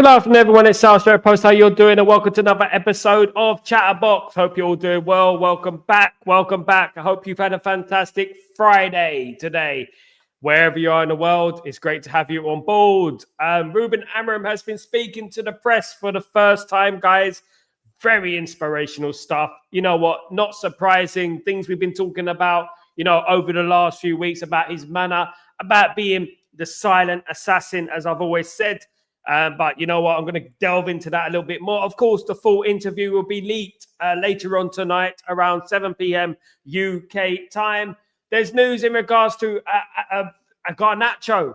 Good afternoon, everyone. It's Sal Post. How you're doing? And welcome to another episode of Chatterbox. Hope you're all doing well. Welcome back. Welcome back. I hope you've had a fantastic Friday today. Wherever you are in the world, it's great to have you on board. Ruben Amorim has been speaking to the press for the first time, guys. Very inspirational stuff. You know what? Not surprising. Things we've been talking about, over the last few weeks about his manner, about being the silent assassin, as I've always said. But you know what? I'm going to delve into that a little bit more. Of course, the full interview will be leaked later on tonight around 7 p.m. UK time. There's news in regards to Garnacho.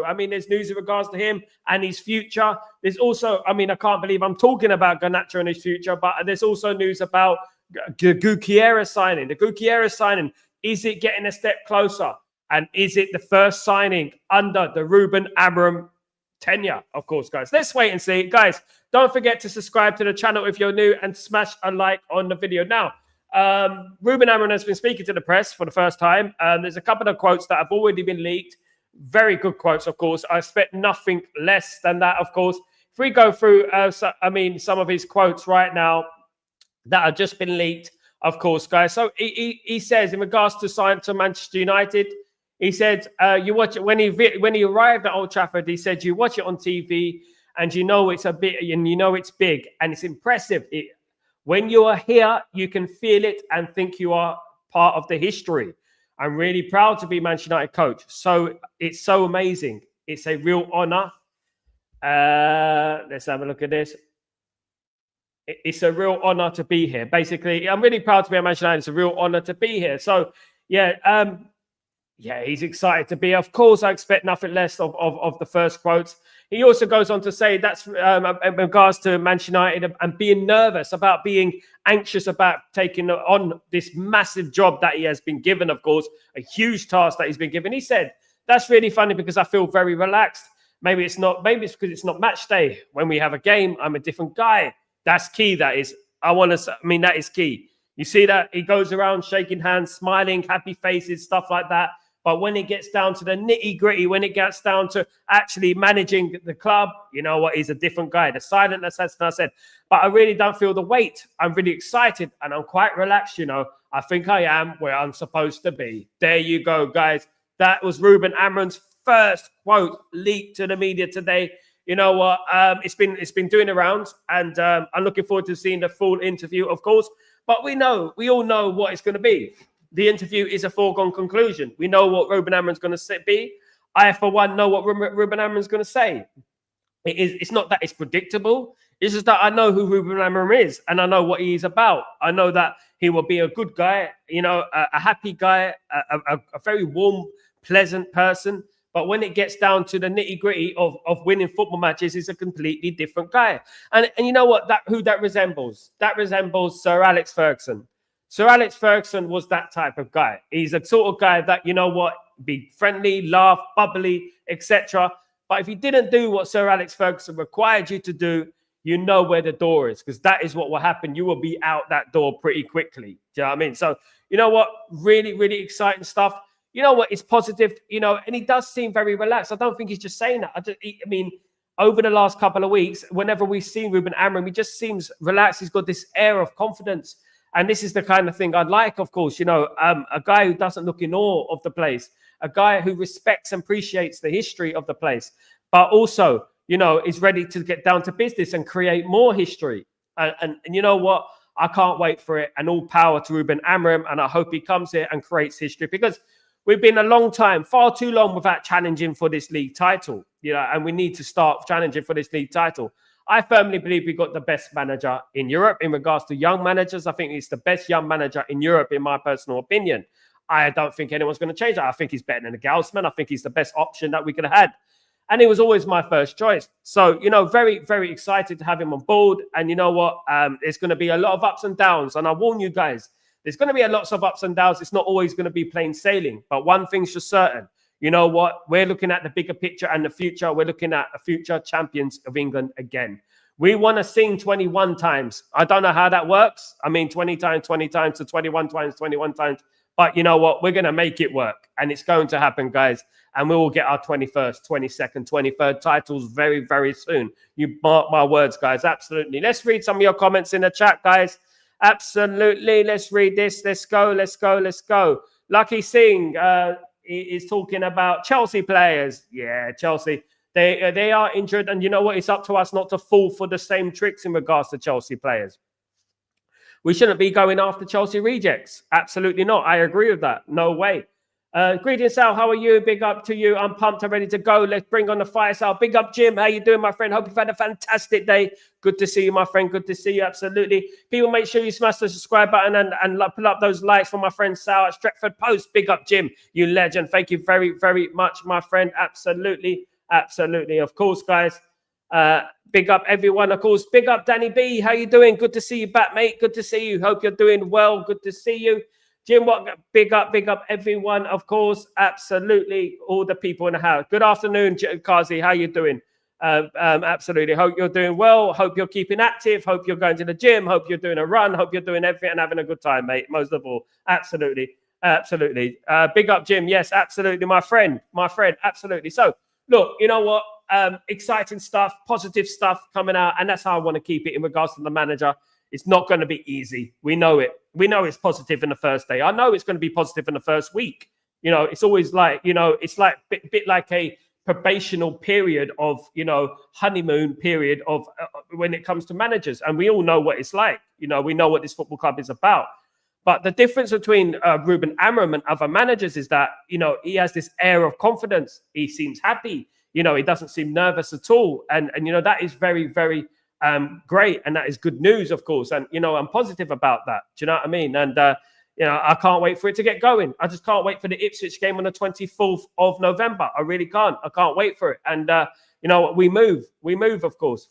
I mean, there's news in regards to him and his future. There's also, I can't believe I'm talking about Garnacho and his future, but there's also news about Gyökeres signing. The Gyökeres signing, is it getting a step closer? And is it the first signing under the Ruben Amorim tenure? Of course, guys. Let's wait and see. Guys, don't forget to subscribe to the channel if you're new and smash a like on the video. Now, Ruben Amorim has been speaking to the press for the first time. There's a couple of quotes that have already been leaked. Very good quotes, of course. I expect nothing less than that, of course. If we go through, some of his quotes right now that have just been leaked, of course, guys. So he says, in regards to signing to Manchester United, he said, you watch it when he arrived at Old Trafford. He said, you watch it on TV, and you know it's it's big and it's impressive. When you are here, you can feel it and think you are part of the history. I'm really proud to be Manchester United coach. So it's so amazing. It's a real honor. Let's have a look at this. It's a real honor to be here. Basically, I'm really proud to be at Manchester United. It's a real honor to be here. So yeah. Yeah, he's excited to be. Of course, I expect nothing less of the first quotes. He also goes on to say that's in regards to Manchester United and being nervous, about being anxious about taking on this massive job that he has been given, of course, a huge task that he's been given. He said, that's really funny because I feel very relaxed. Maybe it's because it's not match day. When we have a game, I'm a different guy. That's key. That is, that is key. You see that he goes around shaking hands, smiling, happy faces, stuff like that. But when it gets down to the nitty-gritty, when it gets down to actually managing the club, you know what? He's a different guy. The silent assassin, I said. But I really don't feel the weight. I'm really excited and I'm quite relaxed, I think I am where I'm supposed to be. There you go, guys. That was Ruben Amorim's first quote leaked to the media today. You know what? It's been doing the rounds, and I'm looking forward to seeing the full interview, of course. But we all know what it's going to be. The interview is a foregone conclusion. We know what Ruben Amorim's going to be. I, for one, know what Ruben Amorim's going to say. It's not that it's predictable. It's just that I know who Ruben Amorim is, and I know what he's about. I know that he will be a good guy, a happy guy, a very warm, pleasant person. But when it gets down to the nitty-gritty of winning football matches, he's a completely different guy. And you know what? Who that resembles? That resembles Sir Alex Ferguson. Sir Alex Ferguson was that type of guy. He's the sort of guy that, be friendly, laugh, bubbly, etc. But if you didn't do what Sir Alex Ferguson required you to do, you know where the door is, because that is what will happen. You will be out that door pretty quickly. Do you know what I mean? So, you know what? Really, really exciting stuff. You know what? It's positive, and he does seem very relaxed. I don't think he's just saying that. Over the last couple of weeks, whenever we've seen Ruben Amorim, he just seems relaxed. He's got this air of confidence. And this is the kind of thing I'd like, of course, a guy who doesn't look in awe of the place, a guy who respects and appreciates the history of the place, but also, is ready to get down to business and create more history. And you know what? I can't wait for it. And all power to Ruben Amorim. And I hope he comes here and creates history, because we've been a long time, far too long, without challenging for this league title, and we need to start challenging for this league title. I firmly believe we got the best manager in Europe in regards to young managers. I think he's the best young manager in Europe, in my personal opinion. I don't think anyone's going to change that. I think he's better than the Gaussman. I think he's the best option that we could have had. And he was always my first choice. So, very, very excited to have him on board. And you know what? There's going to be a lot of ups and downs. And I warn you guys, there's going to be a lot of ups and downs. It's not always going to be plain sailing. But one thing's for certain. You know what? We're looking at the bigger picture and the future. We're looking at the future champions of England again. We want to sing 21 times. I don't know how that works. 20 times to 21 times, 21 times. But you know what? We're going to make it work. And it's going to happen, guys. And we will get our 21st, 22nd, 23rd titles very, very soon. You mark my words, guys. Absolutely. Let's read some of your comments in the chat, guys. Absolutely. Let's read this. Let's go. Let's go. Let's go. Lucky Singh is talking about Chelsea players. Yeah, Chelsea. They are injured. And you know what? It's up to us not to fall for the same tricks in regards to Chelsea players. We shouldn't be going after Chelsea rejects. Absolutely not. I agree with that. No way. Greetings, Sal. How are you? Big up to you. I'm pumped. I'm ready to go. Let's bring on the fire, Sal. Big up, Jim. How you doing, my friend? Hope you've had a fantastic day. Good to see you, my friend. Good to see you. Absolutely. People, make sure you smash the subscribe button and pull up those likes for my friend Sal at Stretford Post. Big up, Jim. You legend. Thank you very, very much, my friend. Absolutely. Absolutely. Of course, guys. Big up everyone, of course. Big up Danny B. How you doing? Good to see you back, mate. Good to see you. Hope you're doing well. Good to see you. Jim, what? Big up everyone, of course. Absolutely. All the people in the house. Good afternoon, Kazi. How you doing? Absolutely. Hope you're doing well. Hope you're keeping active. Hope you're going to the gym. Hope you're doing a run. Hope you're doing everything and having a good time, mate. Most of all. Absolutely. Absolutely. Big up, Jim. Yes, absolutely. My friend. Absolutely. So, look, you know what? Exciting stuff, positive stuff coming out. And that's how I want to keep it in regards to the manager. It's not going to be easy. We know it. We know it's positive in the first day. I know it's going to be positive in the first week. You know, it's always like, you know, it's like a bit like a probational period of, you know, honeymoon period of when it comes to managers. And we all know what it's like. You know, we know what this football club is about. But the difference between Ruben Amorim and other managers is that, you know, he has this air of confidence. He seems happy. You know, he doesn't seem nervous at all. And you know, that is very, very great. And that is good news, of course. And, you know, I'm positive about that. Do you know what I mean? And, you know, I can't wait for it to get going. I just can't wait for the Ipswich game on the 24th of November. I really can't. I can't wait for it. And, you know, we move, of course.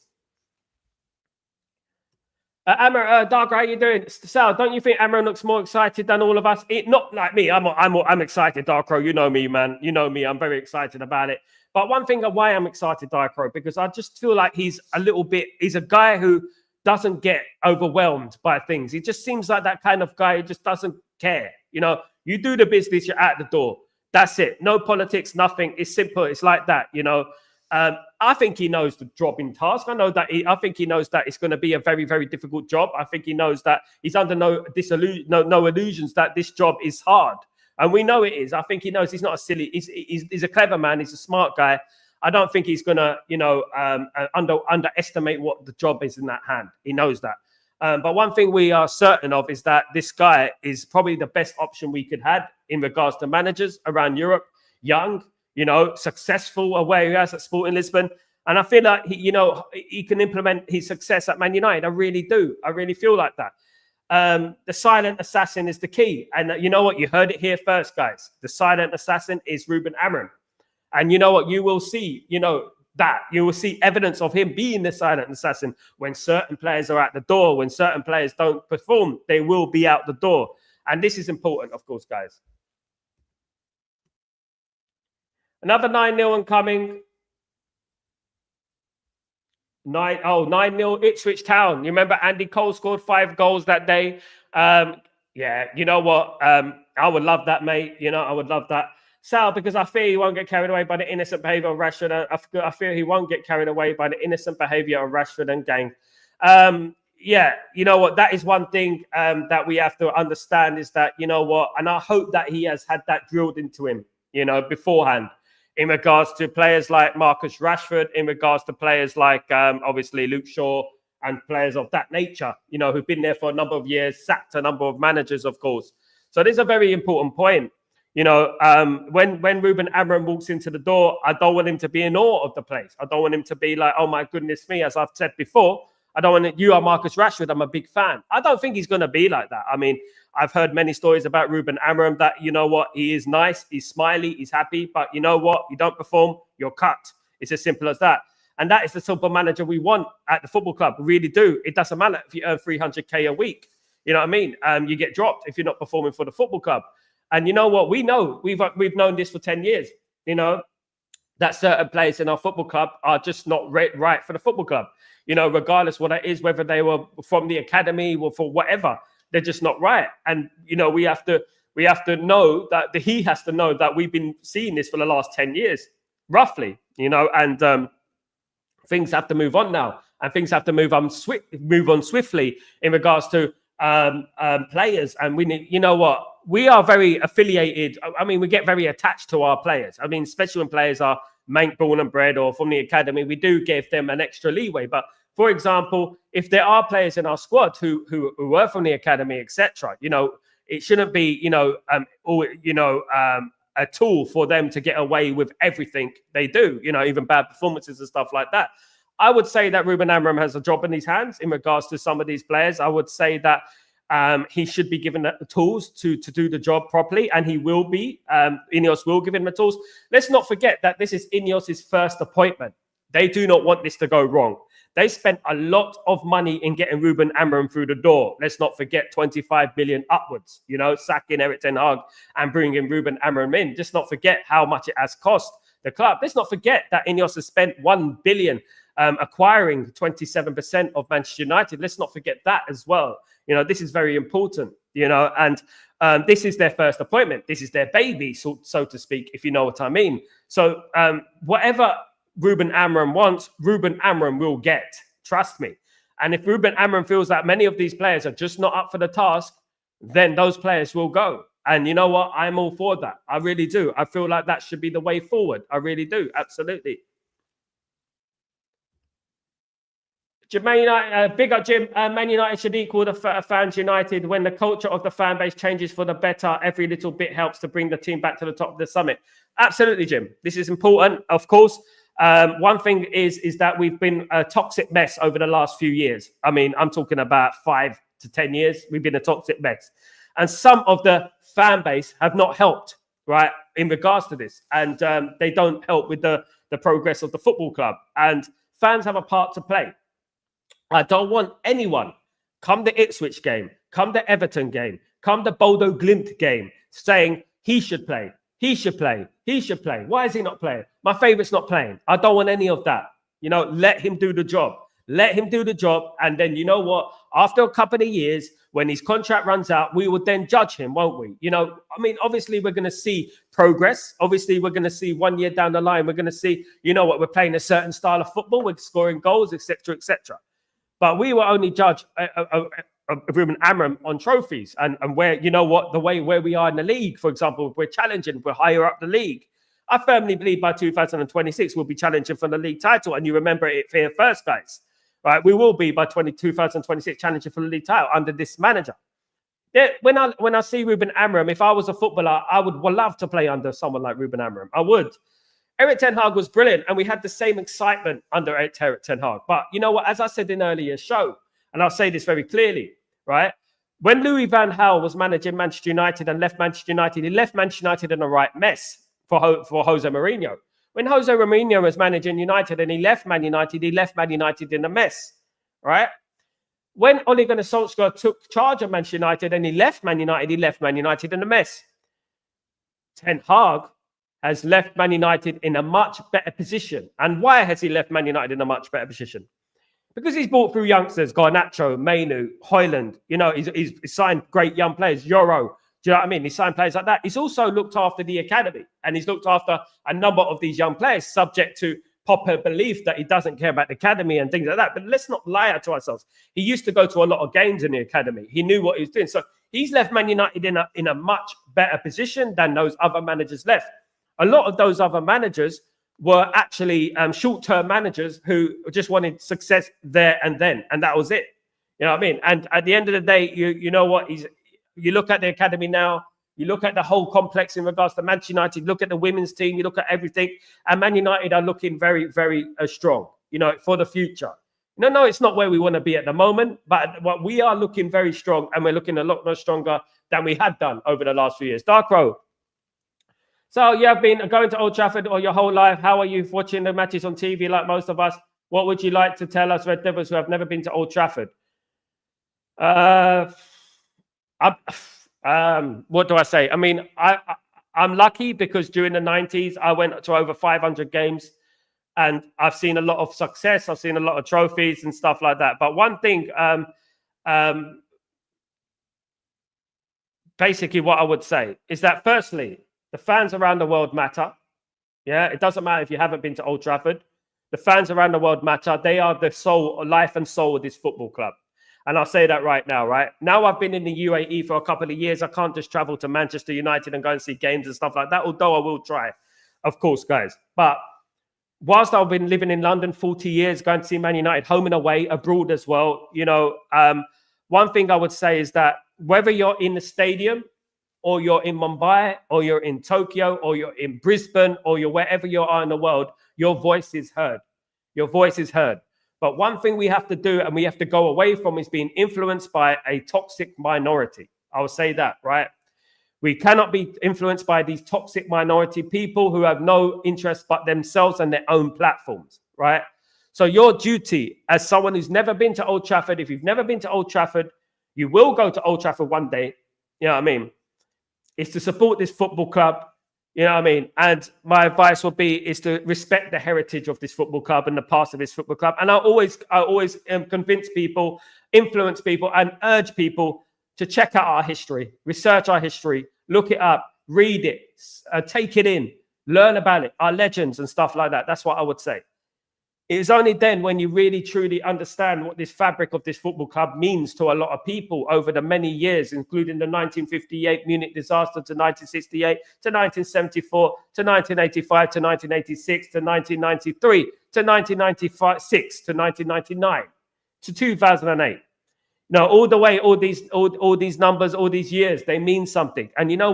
Darko, how you doing? Sal, don't you think Amorim looks more excited than all of us? Not like me. I'm excited, Darko. You know me, man. You know me. I'm very excited about it. But one thing of why I'm excited, Darko, because I just feel like he's a guy who doesn't get overwhelmed by things. He just seems like that kind of guy who just doesn't care. You know, you do the business, you're out the door. That's it. No politics, nothing. It's simple. It's like that, you know. I think he knows the job in task. I think he knows that it's going to be a very, very difficult job. I think he knows that he's under no illusions that this job is hard. And we know it is. I think he knows he's not a silly. He's a clever man. He's a smart guy. I don't think he's going to, you know, underestimate what the job is in that hand. He knows that. But one thing we are certain of is that this guy is probably the best option we could have in regards to managers around Europe. Young, you know, successful where he has at Sporting Lisbon. And I feel like, he can implement his success at Man United. I really do. I really feel like that. The silent assassin is the key. And you know what? You heard it here first, guys. The silent assassin is Ruben Amorim. And you know what? You will see, you will see evidence of him being the silent assassin when certain players are at the door. When certain players don't perform, they will be out the door. And this is important, of course, guys. Another 9-0 incoming. 9-0 Ipswich Town. You remember Andy Cole scored 5 goals that day? Yeah, you know what? I would love that, mate. You know, I would love that. Sal, because I fear he won't get carried away by the innocent behaviour of Rashford. I fear he won't get carried away by the innocent behaviour of Rashford and gang. Yeah, you know what? That is one thing that we have to understand is that, you know what? And I hope that he has had that drilled into him, you know, beforehand. In regards to players like Marcus Rashford, in regards to players like, obviously, Luke Shaw and players of that nature, you know, who've been there for a number of years, sacked a number of managers, of course. So this is a very important point. You know, when Ruben Amorim walks into the door, I don't want him to be in awe of the place. I don't want him to be like, oh, my goodness me, as I've said before. I don't want you are Marcus Rashford. I'm a big fan. I don't think he's going to be like that. I mean, I've heard many stories about Ruben Amorim that, you know what, he is nice, he's smiley, he's happy, but you know what, you don't perform, you're cut. It's as simple as that. And that is the type of manager we want at the football club. We really do. It doesn't matter if you earn 300K a week. You know what I mean? You get dropped if you're not performing for the football club. And you know what? We know, we've known this for 10 years, you know, that certain players in our football club are just not right for the football club. You know, regardless what it is, whether they were from the academy or for whatever, they're just not right. And, you know, we have to We have to know that he has to know that we've been seeing this for the last 10 years, roughly, and things have to move on now, and things have to move on swiftly in regards to players. And we need, we are very affiliated. I mean, we get very attached to our players. I mean, especially when players are born and bred or from the academy, we do give them an extra leeway. But for example, if there are players in our squad who were from the academy, etc., it shouldn't be, a tool for them to get away with everything they do, even bad performances and stuff like that. I would say that Ruben Amorim has a job in his hands in regards to some of these players. I would say that he should be given the tools to do the job properly, and he will be. Ineos will give him the tools. Let's not forget that this is Ineos' first appointment. They do not want this to go wrong. They spent a lot of money in getting Ruben Amorim through the door. Let's not forget 25 million upwards, sacking Erik ten Hag and bringing Ruben Amorim in. Just not forget how much it has cost the club. Let's not forget that Ineos has spent 1 billion acquiring 27% of Manchester United. Let's not forget that as well. This is very important, and this is their first appointment. This is their baby, so to speak, if you know what I mean. So whatever Ruben Amorim wants, Ruben Amorim will get. Trust me. And if Ruben Amorim feels that many of these players are just not up for the task, then those players will go. And you know what? I'm all for that. I really do. I feel like that should be the way forward. I really do. Absolutely. Man United, big up Jim. Man United should equal the fans United. When the culture of the fan base changes for the better, every little bit helps to bring the team back to the top of the summit. Absolutely, Jim. This is important, of course. One thing is that we've been a toxic mess over the last few years. I mean, I'm talking about 5 to 10 years. We've been a toxic mess. And some of the fan base have not helped, right, in regards to this. And they don't help with the progress of the football club. And fans have a part to play. I don't want anyone, come the Ipswich game, come the Everton game, come the Bodo Glimt game, saying he should play, he should play, he should play. Why is he not playing? My favourite's not playing. I don't want any of that. Let him do the job. Let him do the job. And then, you know what? After a couple of years, when his contract runs out, we will then judge him, won't we? Obviously, we're going to see progress. Obviously, we're going to see 1 year down the line, we're going to see, we're playing a certain style of football, we're scoring goals, etc., etc. But we will only judge Ruben Amorim on trophies and where, the way where we are in the league. For example, if we're challenging, we're higher up the league. I firmly believe by 2026, we'll be challenging for the league title. And you remember it here first, guys. Right? We will be by 2026 challenging for the league title under this manager. When I see Ruben Amorim, if I was a footballer, I would love to play under someone like Ruben Amorim. I would. Erik ten Hag was brilliant, and we had the same excitement under Erik ten Hag. But you know what? As I said in earlier show, and I'll say this very clearly, right? When Louis van Gaal was managing Manchester United and left Manchester United, he left Manchester United in a right mess for Jose Mourinho. When Jose Mourinho was managing United and he left Man United in a mess, right? When Ole Gunnar Solskjaer took charge of Manchester United and he left Man United in a mess. Ten Hag has left Man United in a much better position. And why has he left Man United in a much better position? Because he's brought through youngsters, Garnacho, Mainu, Højlund. He's signed great young players, Euro. Do you know what I mean? He signed players like that. He's also looked after the academy, and he's looked after a number of these young players, subject to popular belief that he doesn't care about the academy and things like that. But let's not lie to ourselves. He used to go to a lot of games in the academy. He knew what he was doing. So he's left Man United in a much better position than those other managers left. A lot of those other managers were actually short-term managers who just wanted success there and then, and that was it. You know what I mean? And at the end of the day, you know what? You look at the academy now, you look at the whole complex in regards to Manchester United, look at the women's team, you look at everything, and Man United are looking very, very strong, for the future. No, it's not where we want to be at the moment, but what we are looking very strong, and we're looking a lot more stronger than we had done over the last few years. Dark Row. So you have been going to Old Trafford all your whole life. How are you watching the matches on TV like most of us? What would you like to tell us, Red Devils, who have never been to Old Trafford? What do I say? I mean, I'm lucky because during the 90s, I went to over 500 games and I've seen a lot of success. I've seen a lot of trophies and stuff like that. But one thing, basically what I would say is that firstly, the fans around the world matter. Yeah, it doesn't matter if you haven't been to Old Trafford. The fans around the world matter. They are the soul, life and soul of this football club. And I'll say that right now, right? Now I've been in the UAE for a couple of years. I can't just travel to Manchester United and go and see games and stuff like that, although I will try, of course, guys. But whilst I've been living in London 40 years, going to see Man United home and away, abroad as well, one thing I would say is that whether you're in the stadium or you're in Mumbai or you're in Tokyo or you're in Brisbane or you're wherever you are in the world, your voice is heard. Your voice is heard. But one thing we have to do and we have to go away from is being influenced by a toxic minority. I will say that, right? We cannot be influenced by these toxic minority people who have no interest but themselves and their own platforms, right? So your duty as someone who's never been to Old Trafford, if you've never been to Old Trafford, you will go to Old Trafford one day, you know what I mean, is to support this football club, you know what I mean? And my advice would be is to respect the heritage of this football club and the past of this football club. And I always convince people, influence people and urge people to check out our history, research our history, look it up, read it, take it in, learn about it, our legends and stuff like that. That's what I would say. It is only then when you really, truly understand what this fabric of this football club means to a lot of people over the many years, including the 1958 Munich disaster to 1968, to 1974, to 1985, to 1986, to 1993, to 1996, to 1999, to 2008. Now, all the way, all these numbers, all these years, they mean something. And you know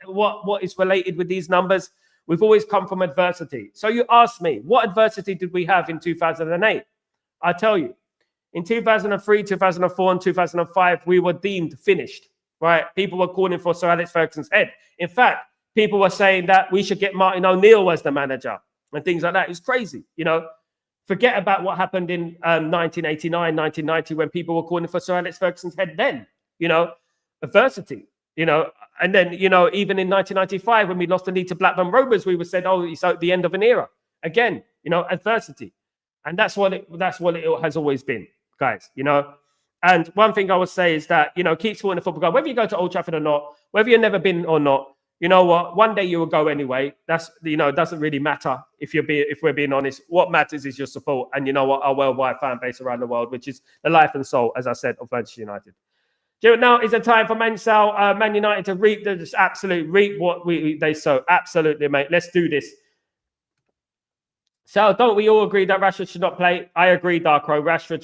what is related with these numbers? We've always come from adversity. So you ask me, what adversity did we have in 2008? I tell you, in 2003, 2004, and 2005, we were deemed finished, right? People were calling for Sir Alex Ferguson's head. In fact, people were saying that we should get Martin O'Neill as the manager and things like that. It's crazy, you know. Forget about what happened in 1989, 1990, when people were calling for Sir Alex Ferguson's head then, you know, adversity. You know, and then, you know, even in 1995, when we lost the lead to Blackburn Rovers, we were said, oh, it's at the end of an era. Again, you know, adversity. And that's what it has always been, guys, you know. And one thing I would say is that, you know, keep supporting the football club, whether you go to Old Trafford or not, whether you've never been or not, you know what, one day you will go anyway. That's, you know, it doesn't really matter if we're being honest. What matters is your support. And you know what, our worldwide fan base around the world, which is the life and soul, as I said, of Manchester United. Now is the time for Man United to reap what they sow. Absolutely, mate. Let's do this. So, don't we all agree that Rashford should not play? I agree, Darko. Rashford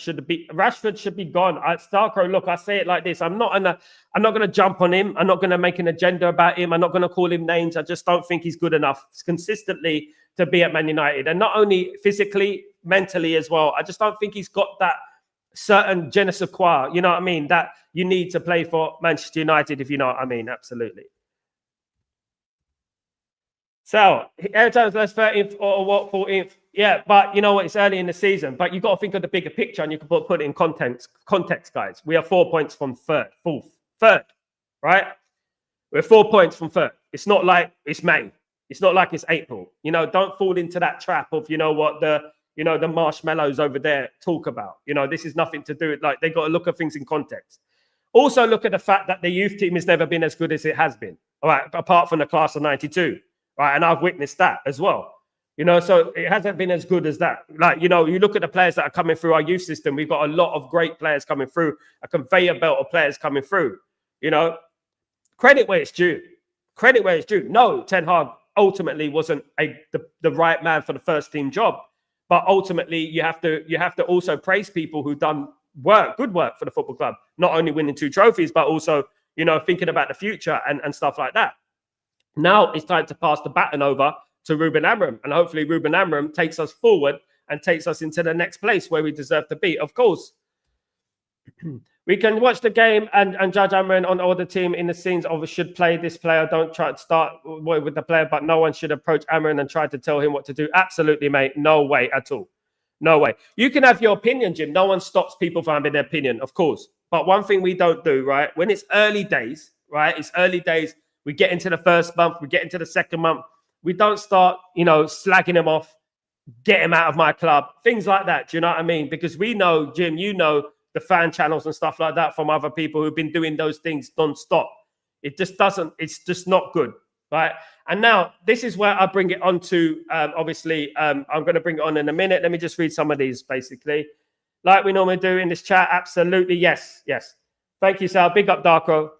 should be gone. Darko, look, I say it like this. I'm not going to jump on him. I'm not going to make an agenda about him. I'm not going to call him names. I just don't think he's good enough consistently to be at Man United, and not only physically, mentally as well. I just don't think he's got that certain je ne sais quoi, you know what I mean, that you need to play for Manchester United, if you know what I mean. Absolutely. So, every time it's 13th or what, 14th, yeah, but you know what, it's early in the season, but you've got to think of the bigger picture and you can put it in context, guys. We are 4 points from third, right? We're 4 points from third. It's not like it's May. It's not like it's April. You know, don't fall into that trap of, you know what, the marshmallows over there talk about. You know, this is nothing to do with, like, they got to look at things in context. Also, look at the fact that the youth team has never been as good as it has been, all right, apart from the class of 92, right? And I've witnessed that as well. You know, so it hasn't been as good as that. Like, you know, you look at the players that are coming through our youth system, we've got a lot of great players coming through, a conveyor belt of players coming through, you know. Credit where it's due. Credit where it's due. No, Ten Hag ultimately wasn't the right man for the first team job. But ultimately, you have to also praise people who've done good work for the football club, not only winning 2 trophies, but also, you know, thinking about the future and stuff like that. Now it's time to pass the baton over to Ruben Amorim, and hopefully Ruben Amorim takes us forward and takes us into the next place where we deserve to be. Of course, we can watch the game and judge Amorim on all the team in the scenes of should play this player. Don't try to start with the player, but no one should approach Amorim and try to tell him what to do. Absolutely, mate. No way at all. No way. You can have your opinion, Jim. No one stops people from having their opinion, of course. But one thing we don't do, right? When it's early days, right? It's early days. We get into the first month. We get into the second month. We don't start, you know, slagging him off, get him out of my club, things like that. Do you know what I mean? Because we know, Jim, you know, the fan channels and stuff like that from other people who've been doing those things non-stop. It just doesn't. It's just not good, right? And now this is where I bring it on to. Obviously, I'm going to bring it on in a minute. Let me just read some of these, basically, like we normally do in this chat. Absolutely, yes. Thank you, Sal. Big up, Darko.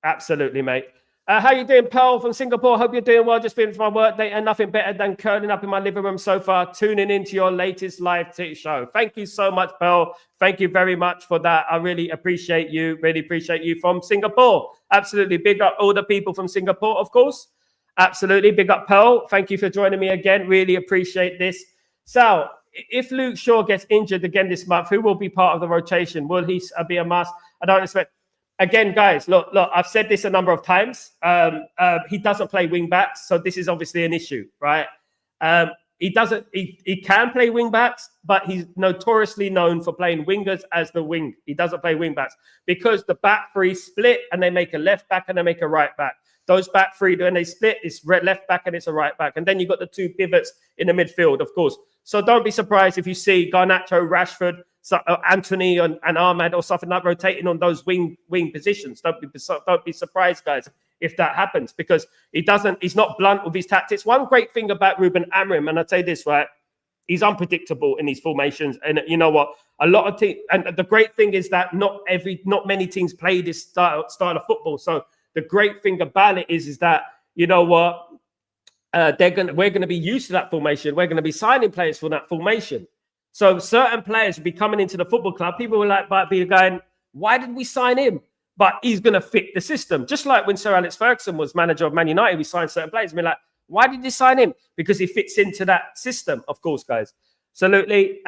Absolutely, mate. How you doing, Pearl from Singapore? Hope you're doing well. Just finished my work day and nothing better than curling up in my living room sofa, tuning into your latest live show. Thank you so much, Pearl. Thank you very much for that. I really appreciate you. Really appreciate you from Singapore. Absolutely. Big up all the people from Singapore, of course. Absolutely. Big up, Pearl. Thank you for joining me again. Really appreciate this. Sal, if Luke Shaw gets injured again this month, who will be part of the rotation? Will he be a must? I don't expect. Again, guys, look, I've said this a number of times. He doesn't play wing backs, so this is obviously an issue, right? He can play wing backs, but he's notoriously known for playing wingers as the wing. He doesn't play wing backs because the back three split and they make a left back and they make a right back. Those back three, when they split, it's left back and it's a right back. And then you've got the two pivots in the midfield, of course. So don't be surprised if you see Garnacho, Rashford, Anthony and Ahmad or something like rotating on those wing positions. Don't be surprised, guys, if that happens, because he's not blunt with his tactics. One great thing about Ruben Amorim, and I'll say this, right, he's unpredictable in his formations. And you know what? A lot of teams, and the great thing is that not many teams play this style of football. So the great thing about it is that, you know what, we're going to be used to that formation. We're going to be signing players for that formation. So certain players will be coming into the football club. People will be going, why did we sign him? But he's going to fit the system. Just like when Sir Alex Ferguson was manager of Man United, we signed certain players. We're like, why did you sign him? Because he fits into that system, of course, guys. Absolutely.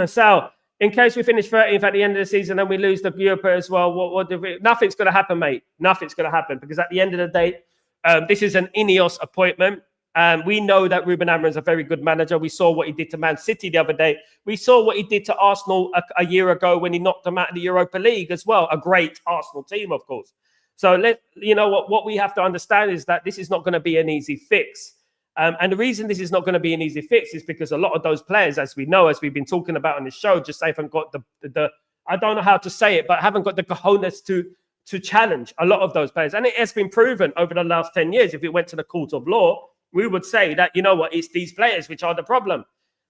Sal, in case we finish 13th at the end of the season and we lose the Europa as well, nothing's going to happen, mate. Nothing's going to happen, because at the end of the day, this is an Ineos appointment. We know that Ruben Amorim is a very good manager. We saw what he did to Man City the other day. We saw what he did to Arsenal a year ago when he knocked them out of the Europa League as well. A great Arsenal team, of course. So what we have to understand is that this is not going to be an easy fix. And the reason this is not going to be an easy fix is because a lot of those players, as we know, as we've been talking about on the show, just haven't got the I don't know how to say it, but haven't got the cojones to challenge a lot of those players. And it has been proven over the last 10 years. If it went to the court of law, we would say that, you know what, it's these players which are the problem.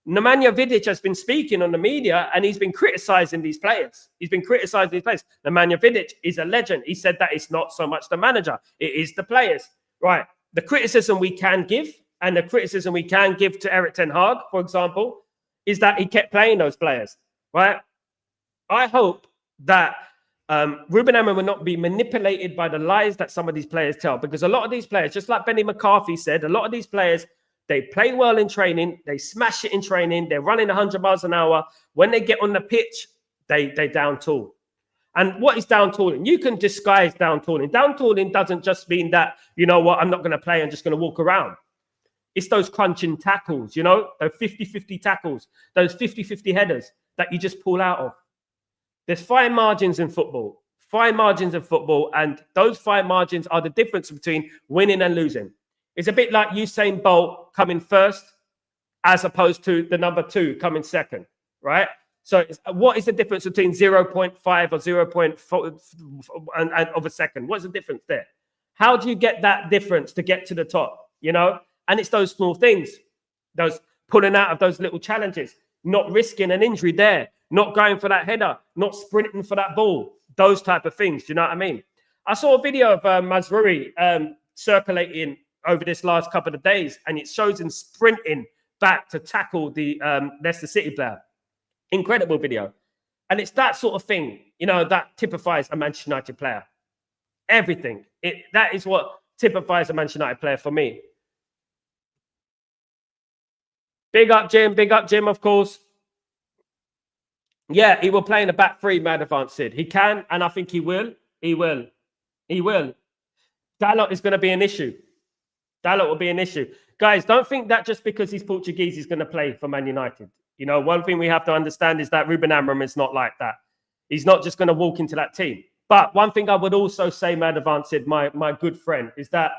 Nemanja Vidic has been speaking on the media and he's been criticizing these players. Nemanja Vidic is a legend. He said that it's not so much the manager, it is the players. Right. The criticism we can give, and the criticism we can give to Erik ten Hag, for example, is that he kept playing those players. Right. I hope that Ruben Amorim will not be manipulated by the lies that some of these players tell, because a lot of these players, just like Benny McCarthy said, a lot of these players, they play well in training, they smash it in training, they're running 100 miles an hour. When they get on the pitch, they down tool. And what is down tooling? You can disguise down tooling. Down tooling doesn't just mean that, you know what, I'm not going to play, I'm just going to walk around. It's those crunching tackles, those 50-50 tackles, those 50-50 headers that you just pull out of. There's fine margins in football, and those fine margins are the difference between winning and losing. It's a bit like Usain Bolt coming first as opposed to the number 2 coming second, right? So what is the difference between 0.5 or 0.4 of a second? What's the difference there? How do you get that difference to get to the top, And it's those small things, those pulling out of those little challenges, not risking an injury there, not going for that header, not sprinting for that ball, those type of things. Do you know what I mean? I saw a video of Mazraoui circulating over this last couple of days, and it shows him sprinting back to tackle the Leicester City player. Incredible video. And it's that sort of thing, that typifies a Manchester United player. Everything. That is what typifies a Manchester United player for me. Big up, Jim, of course. Yeah, he will play in the back three, Mad Advance said. He can, and I think he will. He will. Dalot is going to be an issue. Dalot will be an issue. Guys, don't think that just because he's Portuguese, he's going to play for Man United. One thing we have to understand is that Ruben Amorim is not like that. He's not just going to walk into that team. But one thing I would also say, Mad Advance said, my good friend, is that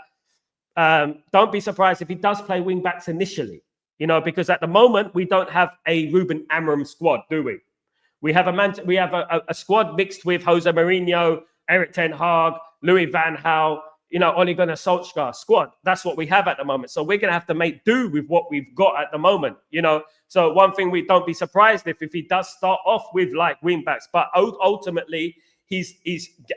don't be surprised if he does play wing backs initially. Because at the moment, we don't have a Ruben Amorim squad, do we? We have a squad mixed with Jose Mourinho, Eric Ten Hag, Louis van Gaal, Ole Gunnar Solskjaer squad. That's what we have at the moment. So we're going to have to make do with what we've got at the moment, So one thing, we don't be surprised if he does start off with like wing backs, but ultimately his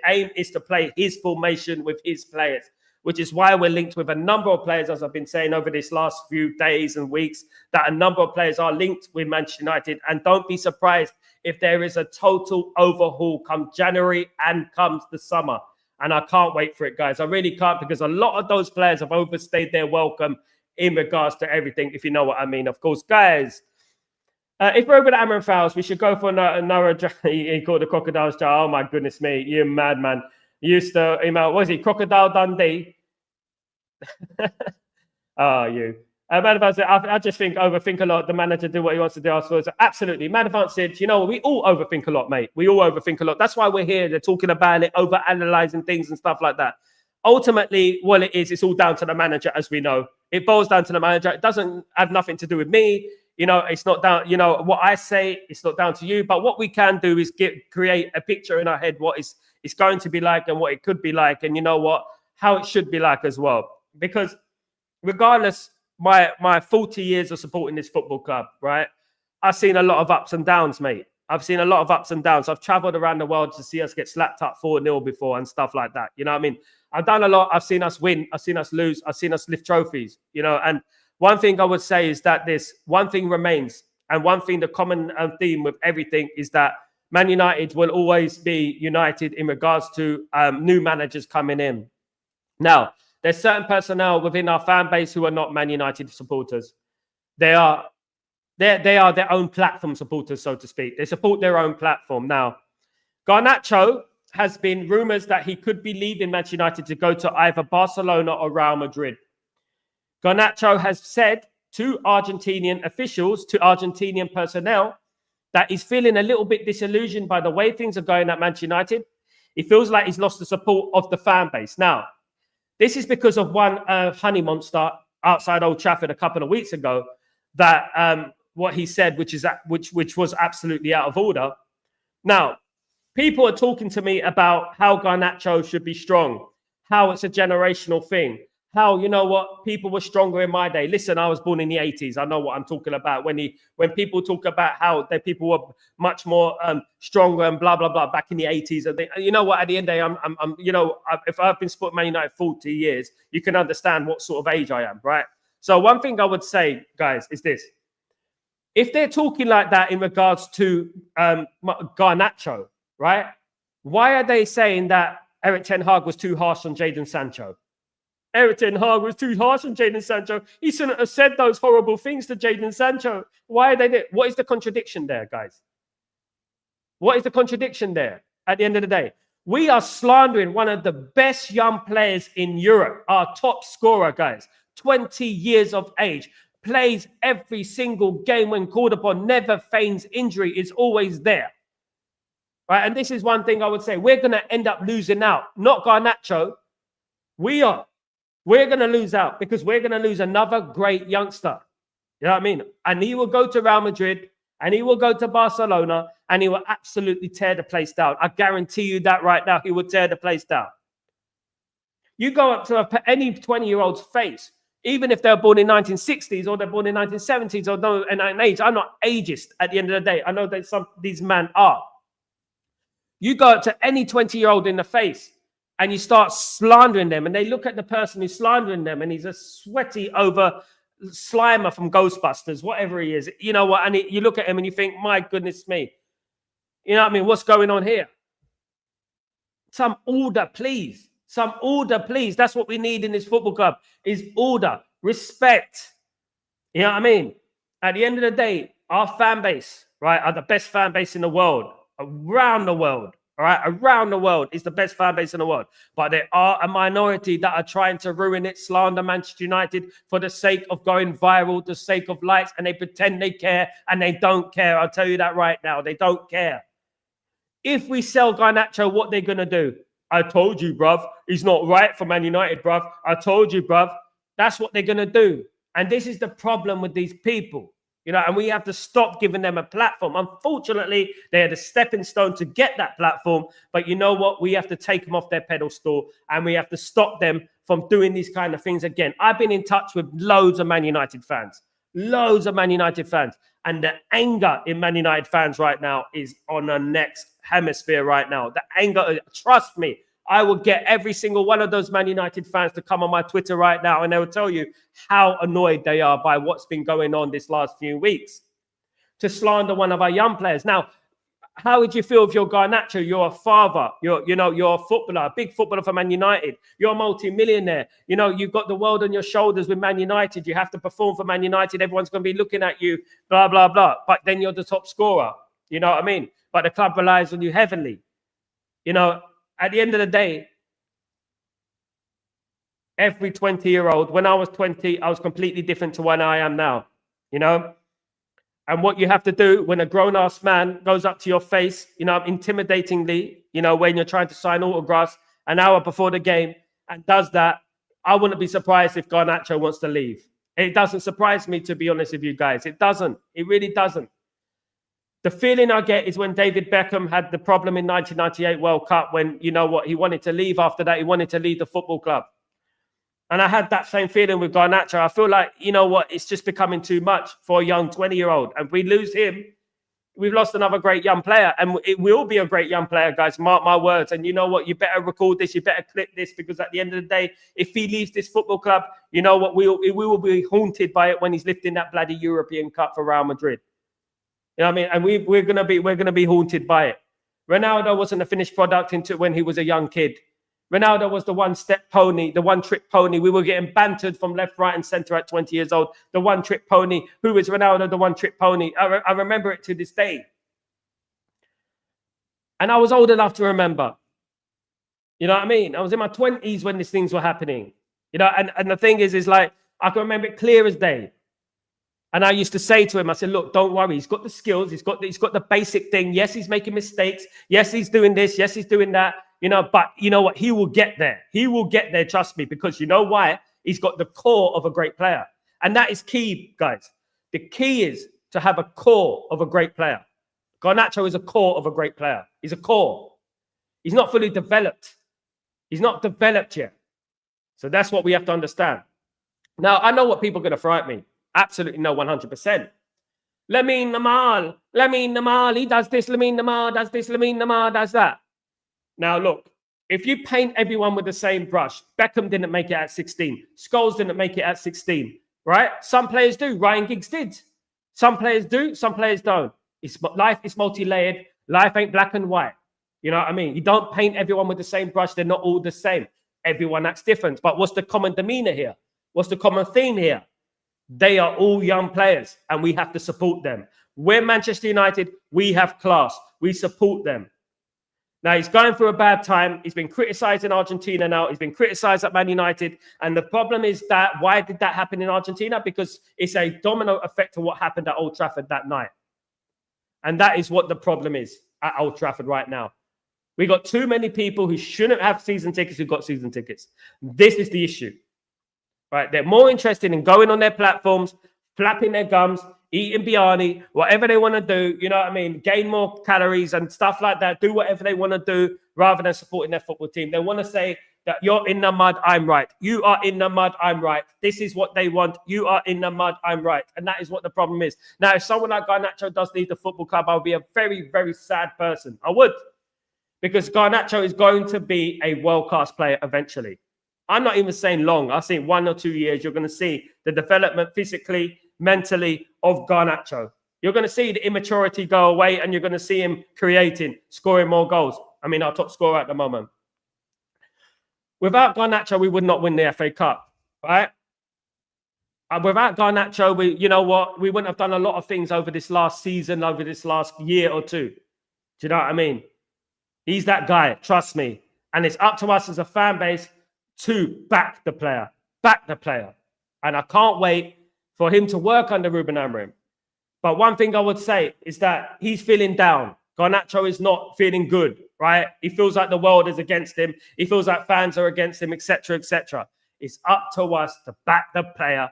aim is to play his formation with his players, which is why we're linked with a number of players, as I've been saying over this last few days and weeks, that a number of players are linked with Manchester United. And don't be surprised if there is a total overhaul come January and comes the summer. And I can't wait for it, guys. I really can't, because a lot of those players have overstayed their welcome in regards to everything, if you know what I mean. Of course, guys, if Ruben Amorim fouls, we should go for another. He called the Crocodiles jar. Oh, my goodness me. You madman. Used to email, what was he? Crocodile Dundee. Oh, you. Manavant said, I just overthink a lot. The manager do what he wants to do. Absolutely. Manavant said, we all overthink a lot, mate. We all overthink a lot. That's why we're here. They're talking about it, over-analyzing things and stuff like that. Ultimately, what it is, it's all down to the manager, as we know. It boils down to the manager. It doesn't have nothing to do with me. It's not down, what I say, it's not down to you. But what we can do is create a picture in our head what it's going to be like and what it could be like. And how it should be like as well. Because regardless, my 40 years of supporting this football club, right? I've seen a lot of ups and downs, mate. I've seen a lot of ups and downs. I've traveled around the world to see us get slapped up 4-0 before and stuff like that. You know what I mean? I've done a lot. I've seen us win. I've seen us lose. I've seen us lift trophies, and one thing I would say is that this one thing remains. And one thing, the common theme with everything is that Man United will always be united in regards to new managers coming in. Now, there's certain personnel within our fan base who are not Man United supporters. They are their own platform supporters, so to speak. They support their own platform. Now, Garnacho has been rumours that he could be leaving Manchester United to go to either Barcelona or Real Madrid. Garnacho has said to Argentinian officials, to Argentinian personnel, that he's feeling a little bit disillusioned by the way things are going at Manchester United. He feels like he's lost the support of the fan base. Now, this is because of one honey monster outside Old Trafford a couple of weeks ago, that what he said, which was absolutely out of order. Now, people are talking to me about how Garnacho should be strong, how it's a generational thing, how, people were stronger in my day. Listen, I was born in the 80s. I know what I'm talking about. When people talk about how people were much more stronger and blah, blah, blah back in the 80s. And you know what, at the end of the day, if I've been supporting Man United 40 years, you can understand what sort of age I am, right? So one thing I would say, guys, is this. If they're talking like that in regards to Garnacho, right? Why are they saying that Eric Ten Hag was too harsh on Jadon Sancho? Eric Ten Hag was too harsh on Jadon Sancho. He shouldn't have said those horrible things to Jadon Sancho. Why are they there? What is the contradiction there, guys? What is the contradiction there at the end of the day? We are slandering one of the best young players in Europe, our top scorer, guys. 20 years of age. Plays every single game when called upon. Never feigns injury. Is always there. Right? And this is one thing I would say. We're going to end up losing out. Not Garnacho. We are. We're going to lose out because we're going to lose another great youngster. You know what I mean? And he will go to Real Madrid and he will go to Barcelona and he will absolutely tear the place down. I guarantee you that right now. He will tear the place down. You go up to any 20-year-old's face, even if they're born in 1960s or they're born in 1970s or no, and an age. I'm not ageist at the end of the day. I know that some these men are. You go up to any 20-year-old in the face and you start slandering them, and they look at the person who's slandering them, and he's a sweaty over Slimer from Ghostbusters, whatever he is. You know what? And you look at him and you think, my goodness me. You know what I mean? What's going on here? Some order, please. Some order, please. That's what we need in this football club, is order, respect. You know what I mean? At the end of the day, our fan base, right, are the best fan base in the world, around the world. All right, around the world is the best fan base in the world. But there are a minority that are trying to ruin it, slander Manchester United for the sake of going viral, the sake of likes, and they pretend they care, and they don't care. I'll tell you that right now. They don't care. If we sell Garnacho, what they're going to do? I told you, bruv. He's not right for Man United, bruv. I told you, bruv. That's what they're going to do. And this is the problem with these people. You know, and we have to stop giving them a platform. Unfortunately, they are the stepping stone to get that platform. But you know what? We have to take them off their pedestal and we have to stop them from doing these kind of things again. I've been in touch with loads of Man United fans, and the anger in Man United fans right now is on the next hemisphere right now. The anger, trust me, I will get every single one of those Man United fans to come on my Twitter right now and they will tell you how annoyed they are by what's been going on this last few weeks to slander one of our young players. Now, how would you feel if you're Garnacho, you're a father, you're a footballer, a big footballer for Man United, you're a multi-millionaire, you know, you've got the world on your shoulders with Man United, you have to perform for Man United, everyone's going to be looking at you, blah, blah, blah, but then you're the top scorer, you know what I mean? But the club relies on you heavily. You know, at the end of the day, every 20-year-old, when I was 20, I was completely different to when I am now, you know? And what you have to do when a grown-ass man goes up to your face, you know, intimidatingly, you know, when you're trying to sign autographs an hour before the game and does that, I wouldn't be surprised if Garnacho wants to leave. It doesn't surprise me, to be honest with you guys. It doesn't. It really doesn't. The feeling I get is when David Beckham had the problem in 1998 World Cup when, you know what, he wanted to leave after that. He wanted to leave the football club. And I had that same feeling with Garnacho. I feel like, you know what, it's just becoming too much for a young 20-year-old. And if we lose him, we've lost another great young player. And it will be a great young player, guys. Mark my words. And you know what, you better record this. You better clip this because at the end of the day, if he leaves this football club, you know what, we will be haunted by it when he's lifting that bloody European Cup for Real Madrid. You know what I mean? And we're gonna be haunted by it. Ronaldo wasn't a finished product into when he was a young kid. Ronaldo was the one-step pony, the one-trick pony. We were getting bantered from left, right, and centre at 20 years old. The one-trick pony. Who is Ronaldo? The one-trick pony. I remember it to this day. And I was old enough to remember. You know what I mean? I was in my 20s when these things were happening. You know, and the thing is like I can remember it clear as day. And I used to say to him, I said, look, don't worry. He's got the skills. He's got the basic thing. Yes, he's making mistakes. Yes, he's doing this. Yes, he's doing that. You know, but you know what? He will get there. He will get there, trust me, because you know why? He's got the core of a great player. And that is key, guys. The key is to have a core of a great player. Garnacho is a core of a great player. He's a core. He's not fully developed. He's not developed yet. So that's what we have to understand. Now, I know what people are going to throw at me. Absolutely no, 100%. Lamine Yamal, he does this. Lamine Yamal does this. Lamine Yamal does that. Now, look, if you paint everyone with the same brush, Beckham didn't make it at 16. Scholes didn't make it at 16, right? Some players do. Ryan Giggs did. Some players do. Some players don't. Life is multi-layered. Life ain't black and white. You know what I mean? You don't paint everyone with the same brush. They're not all the same. Everyone acts different. But what's the common demeanor here? What's the common theme here? They are all young players and we have to support them. We're Manchester United. We have class. We support them. Now, he's going through a bad time. He's been criticised in Argentina now. He's been criticised at Man United. And the problem is that, why did that happen in Argentina? Because it's a domino effect of what happened at Old Trafford that night. And that is what the problem is at Old Trafford right now. We got too many people who shouldn't have season tickets who got season tickets. This is the issue. Right? They're more interested in going on their platforms, flapping their gums, eating biryani, whatever they want to do, you know what I mean? Gain more calories and stuff like that. Do whatever they want to do rather than supporting their football team. They want to say that you're in the mud, I'm right. You are in the mud, I'm right. This is what they want. You are in the mud, I'm right. And that is what the problem is. Now, if someone like Garnacho does leave the football club, I'll be a very, very sad person. I would. Because Garnacho is going to be a world-class player eventually. I'm not even saying long. I think 1 or 2 years, you're going to see the development physically, mentally of Garnacho. You're going to see the immaturity go away and you're going to see him creating, scoring more goals. I mean, our top scorer at the moment. Without Garnacho, we would not win the FA Cup, right? Without Garnacho, you know what? We wouldn't have done a lot of things over this last season, over this last year or two. Do you know what I mean? He's that guy, trust me. And it's up to us as a fan base to back the player. And I can't wait for him to work under Ruben Amorim. But one thing I would say is that he's feeling down. Garnacho is not feeling good, right? He feels like the world is against him. He feels like fans are against him, etc., etc. It's up to us to back the player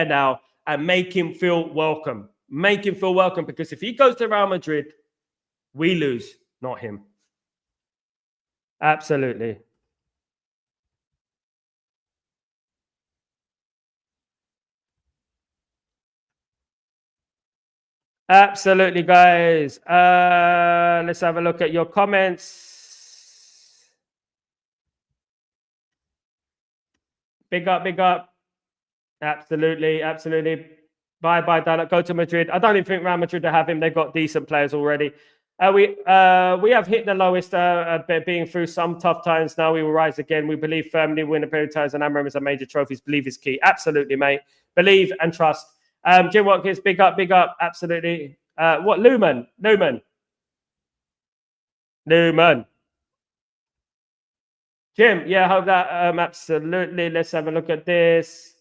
now and make him feel welcome. Make him feel welcome, because if he goes to Real Madrid, we lose, not him. Absolutely. Absolutely, guys. Let's have a look at your comments. Big up, big up. Absolutely, absolutely. Bye, Dallas. Go to Madrid. I don't even think Real Madrid will have him. They've got decent players already. We have hit the lowest, being through some tough times. Now we will rise again. We believe firmly, win a period of times, and Amorim is a major trophies. Believe is key. Absolutely, mate. Believe and trust. Jim Watkins, big up, big up. Absolutely. What? Newman. Jim, yeah, hope that. Absolutely. Let's have a look at this.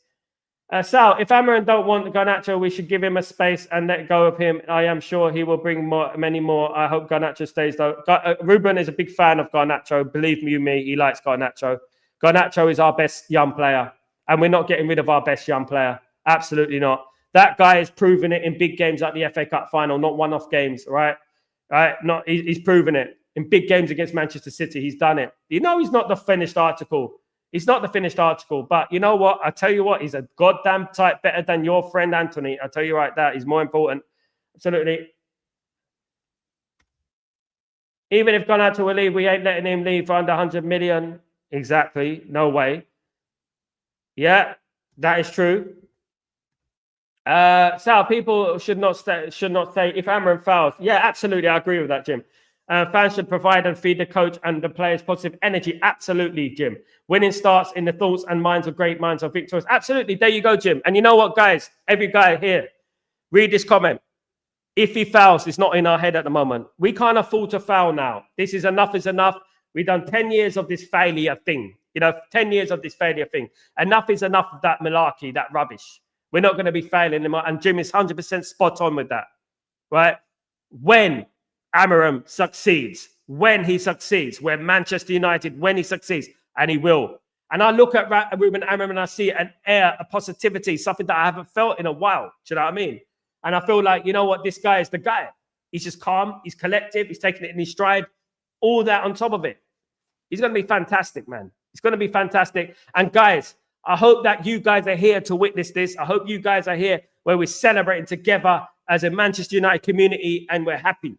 Sal, if Amorim don't want Garnacho, we should give him a space and let go of him. I am sure he will bring many more. I hope Garnacho stays, though. Ruben is a big fan of Garnacho. Believe me, he likes Garnacho. Garnacho is our best young player, and we're not getting rid of our best young player. Absolutely not. That guy has proven it in big games like the FA Cup final, not one-off games, right? He's proven it. In big games against Manchester City, he's done it. You know, he's not the finished article. He's not the finished article, but you know what? I tell you what, he's a goddamn type better than your friend Anthony. I tell you right there, he's more important. Absolutely. Even if Garnacho will leave, we ain't letting him leave for under 100 million. Exactly. No way. Yeah, that is true. Sal, people should not say if Amorim fouls. Yeah, absolutely. I agree with that, Jim. Fans should provide and feed the coach and the players positive energy. Absolutely, Jim. Winning starts in the thoughts and minds of great minds of victorious. Absolutely. There you go, Jim. And you know what, guys? Every guy here, read this comment. If he fouls, it's not in our head at the moment. We can't afford to foul now. This is enough is enough. We've done 10 years of this failure thing. 10 years of this failure thing. Enough is enough of that malarkey, that rubbish. We're not going to be failing anymore. And Jim is 100% spot on with that, right? When Amorim succeeds, when Manchester United, when he succeeds, and he will. And I look at Ruben Amorim and I see an air, a positivity, something that I haven't felt in a while. Do you know what I mean? And I feel like, you know what, this guy is the guy. He's just calm, he's collective, he's taking it in his stride, all that on top of it. He's going to be fantastic, man. He's going to be fantastic. And guys, I hope that you guys are here to witness this. I hope you guys are here where we're celebrating together as a Manchester United community and we're happy.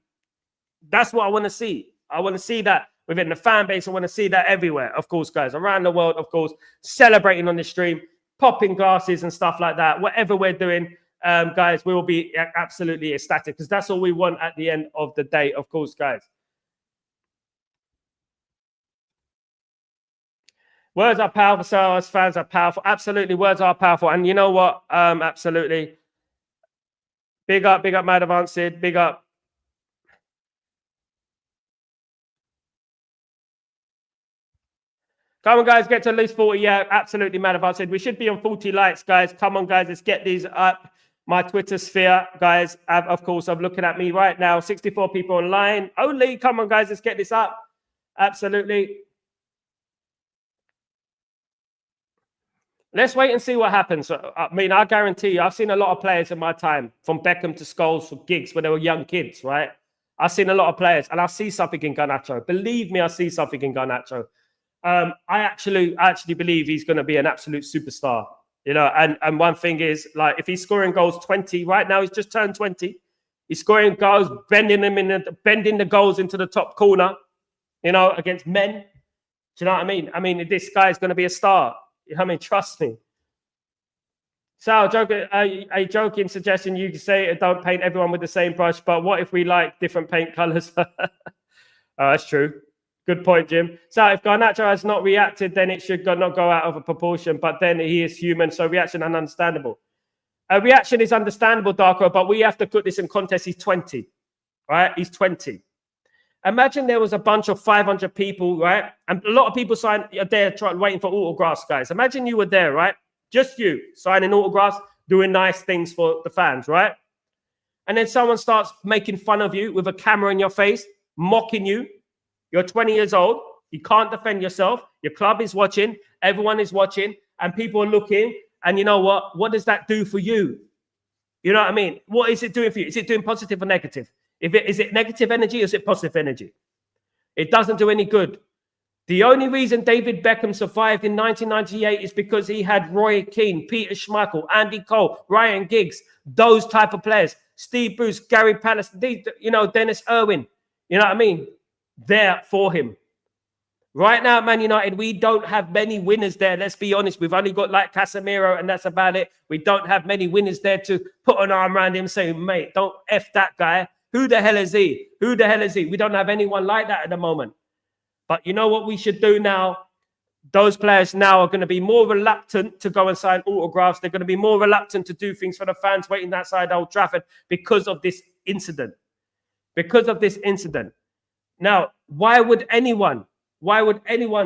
That's what I want to see. I want to see that within the fan base. I want to see that everywhere, of course, guys, around the world, of course, celebrating on the stream, popping glasses and stuff like that. Whatever we're doing, guys, we will be absolutely ecstatic because that's all we want at the end of the day, of course, guys. Words are powerful, so as fans are powerful. Absolutely, words are powerful. And you know what? Absolutely. Big up, Mad Advanced. Big up. Come on, guys, get to at least 40. Yeah, absolutely, Mad Advanced. We should be on 40 likes, guys. Come on, guys, let's get these up. My Twitter sphere, guys, of course, I'm looking at me right now. 64 people online. Only, come on, guys, let's get this up. Absolutely. Let's wait and see what happens. I mean, I guarantee you, I've seen a lot of players in my time, from Beckham to Scholes, for gigs when they were young kids, right? I've seen a lot of players, and I see something in Garnacho. Believe me, I see something in Garnacho. I actually believe he's going to be an absolute superstar, you know. And one thing is, like, if he's scoring goals 20 right now, he's just turned 20. He's scoring goals, bending the goals into the top corner, you know, against men. Do you know what I mean? I mean, this guy's going to be a star. I mean, trust me. Sal, a joking suggestion, you could say don't paint everyone with the same brush, but what if we like different paint colors? That's true. Good point, Jim. So if Garnacho has not reacted, then it should not go out of a proportion, but then he is human, so reaction ununderstandable. A reaction is understandable, Darko, but we have to put this in context. He's 20, right? He's 20. Imagine there was a bunch of 500 people, right? And a lot of people there waiting for autographs, guys. Imagine you were there, right? Just you signing autographs, doing nice things for the fans, right? And then someone starts making fun of you with a camera in your face, mocking you. You're 20 years old. You can't defend yourself. Your club is watching. Everyone is watching. And people are looking. And you know what? What does that do for you? You know what I mean? What is it doing for you? Is it doing positive or negative? Is it negative energy or is it positive energy? It doesn't do any good. The only reason David Beckham survived in 1998 is because he had Roy Keane, Peter Schmeichel, Andy Cole, Ryan Giggs, those type of players, Steve Bruce, Gary Palace, Dennis Irwin, you know what I mean? There for him. Right now at Man United, we don't have many winners there. Let's be honest. We've only got like Casemiro and that's about it. We don't have many winners there to put an arm around him and say, mate, don't F that guy. Who the hell is he? Who the hell is he? We don't have anyone like that at the moment. But you know what we should do now? Those players now are going to be more reluctant to go and sign autographs. They're going to be more reluctant to do things for the fans waiting outside Old Trafford because of this incident. Because of this incident. Now, why would anyone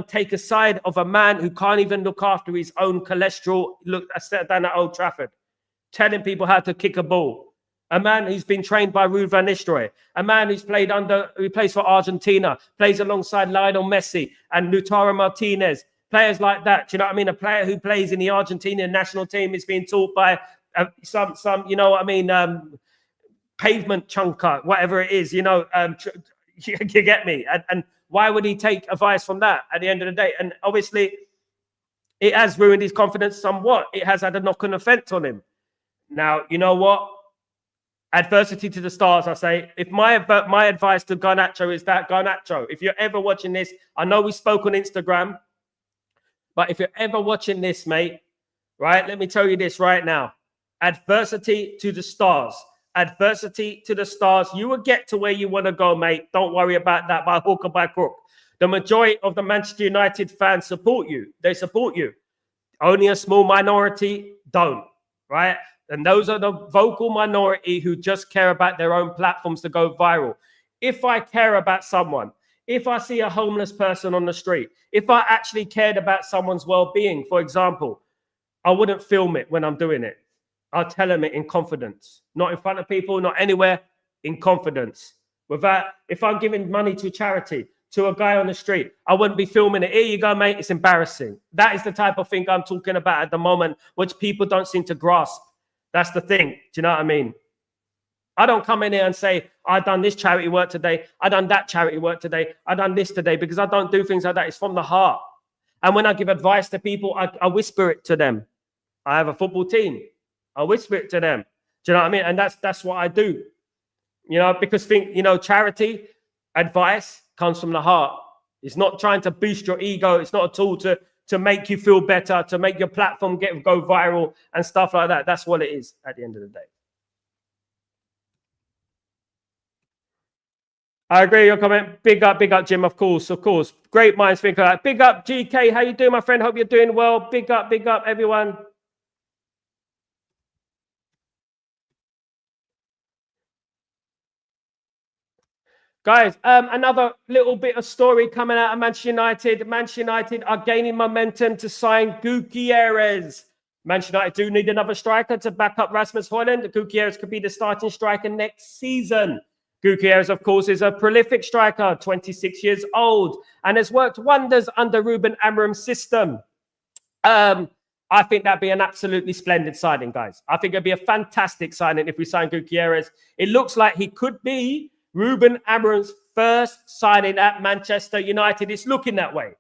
take a side of a man who can't even look after his own cholesterol, down at Old Trafford, telling people how to kick a ball? A man who's been trained by Ruben van Nistelrooy, a man who plays for Argentina, plays alongside Lionel Messi and Lautaro Martinez, players like that. Do you know what I mean? A player who plays in the Argentinian national team is being taught by some you know what I mean, pavement chunker, whatever it is, you get me? And why would he take advice from that at the end of the day? And obviously, it has ruined his confidence somewhat. It has had a knock-on effect on him. Now, you know what? Adversity to the stars, I say. If my advice to Garnacho is that, Garnacho, if you're ever watching this, I know we spoke on Instagram, but if you're ever watching this, mate, right, let me tell you this right now. Adversity to the stars. Adversity to the stars. You will get to where you want to go, mate. Don't worry about that by hook or by crook. The majority of the Manchester United fans support you. They support you. Only a small minority don't, right? And those are the vocal minority who just care about their own platforms to go viral. If I care about someone, if I see a homeless person on the street, if I actually cared about someone's well-being, for example, I wouldn't film it when I'm doing it. I'll tell them it in confidence, not in front of people, not anywhere, in confidence. If I'm giving money to charity, to a guy on the street, I wouldn't be filming it. Here you go, mate. It's embarrassing. That is the type of thing I'm talking about at the moment, which people don't seem to grasp. That's the thing. Do you know what I mean? I don't come in here and say, I done this charity work today. I done that charity work today. I done this today, because I don't do things like that. It's from the heart. And when I give advice to people, I whisper it to them. I have a football team. I whisper it to them. Do you know what I mean? And that's what I do. Because charity advice comes from the heart. It's not trying to boost your ego. It's not a tool to make you feel better, to make your platform go viral and stuff like that. That's what it is at the end of the day. I agree with your comment. Big up, Jim. Of course. Great minds think alike. Big up, GK. How you doing, my friend? Hope you're doing well. Big up, everyone. Guys, another little bit of story coming out of Manchester United. Manchester United are gaining momentum to sign Gyökeres. Manchester United do need another striker to back up Rasmus Højlund. Gyökeres could be the starting striker next season. Gyökeres, of course, is a prolific striker, 26 years old, and has worked wonders under Ruben Amorim's system. I think that'd be an absolutely splendid signing, guys. I think it'd be a fantastic signing if we sign Gyökeres. It looks like he could be Ruben Amorim's first signing at Manchester United. It's looking that way,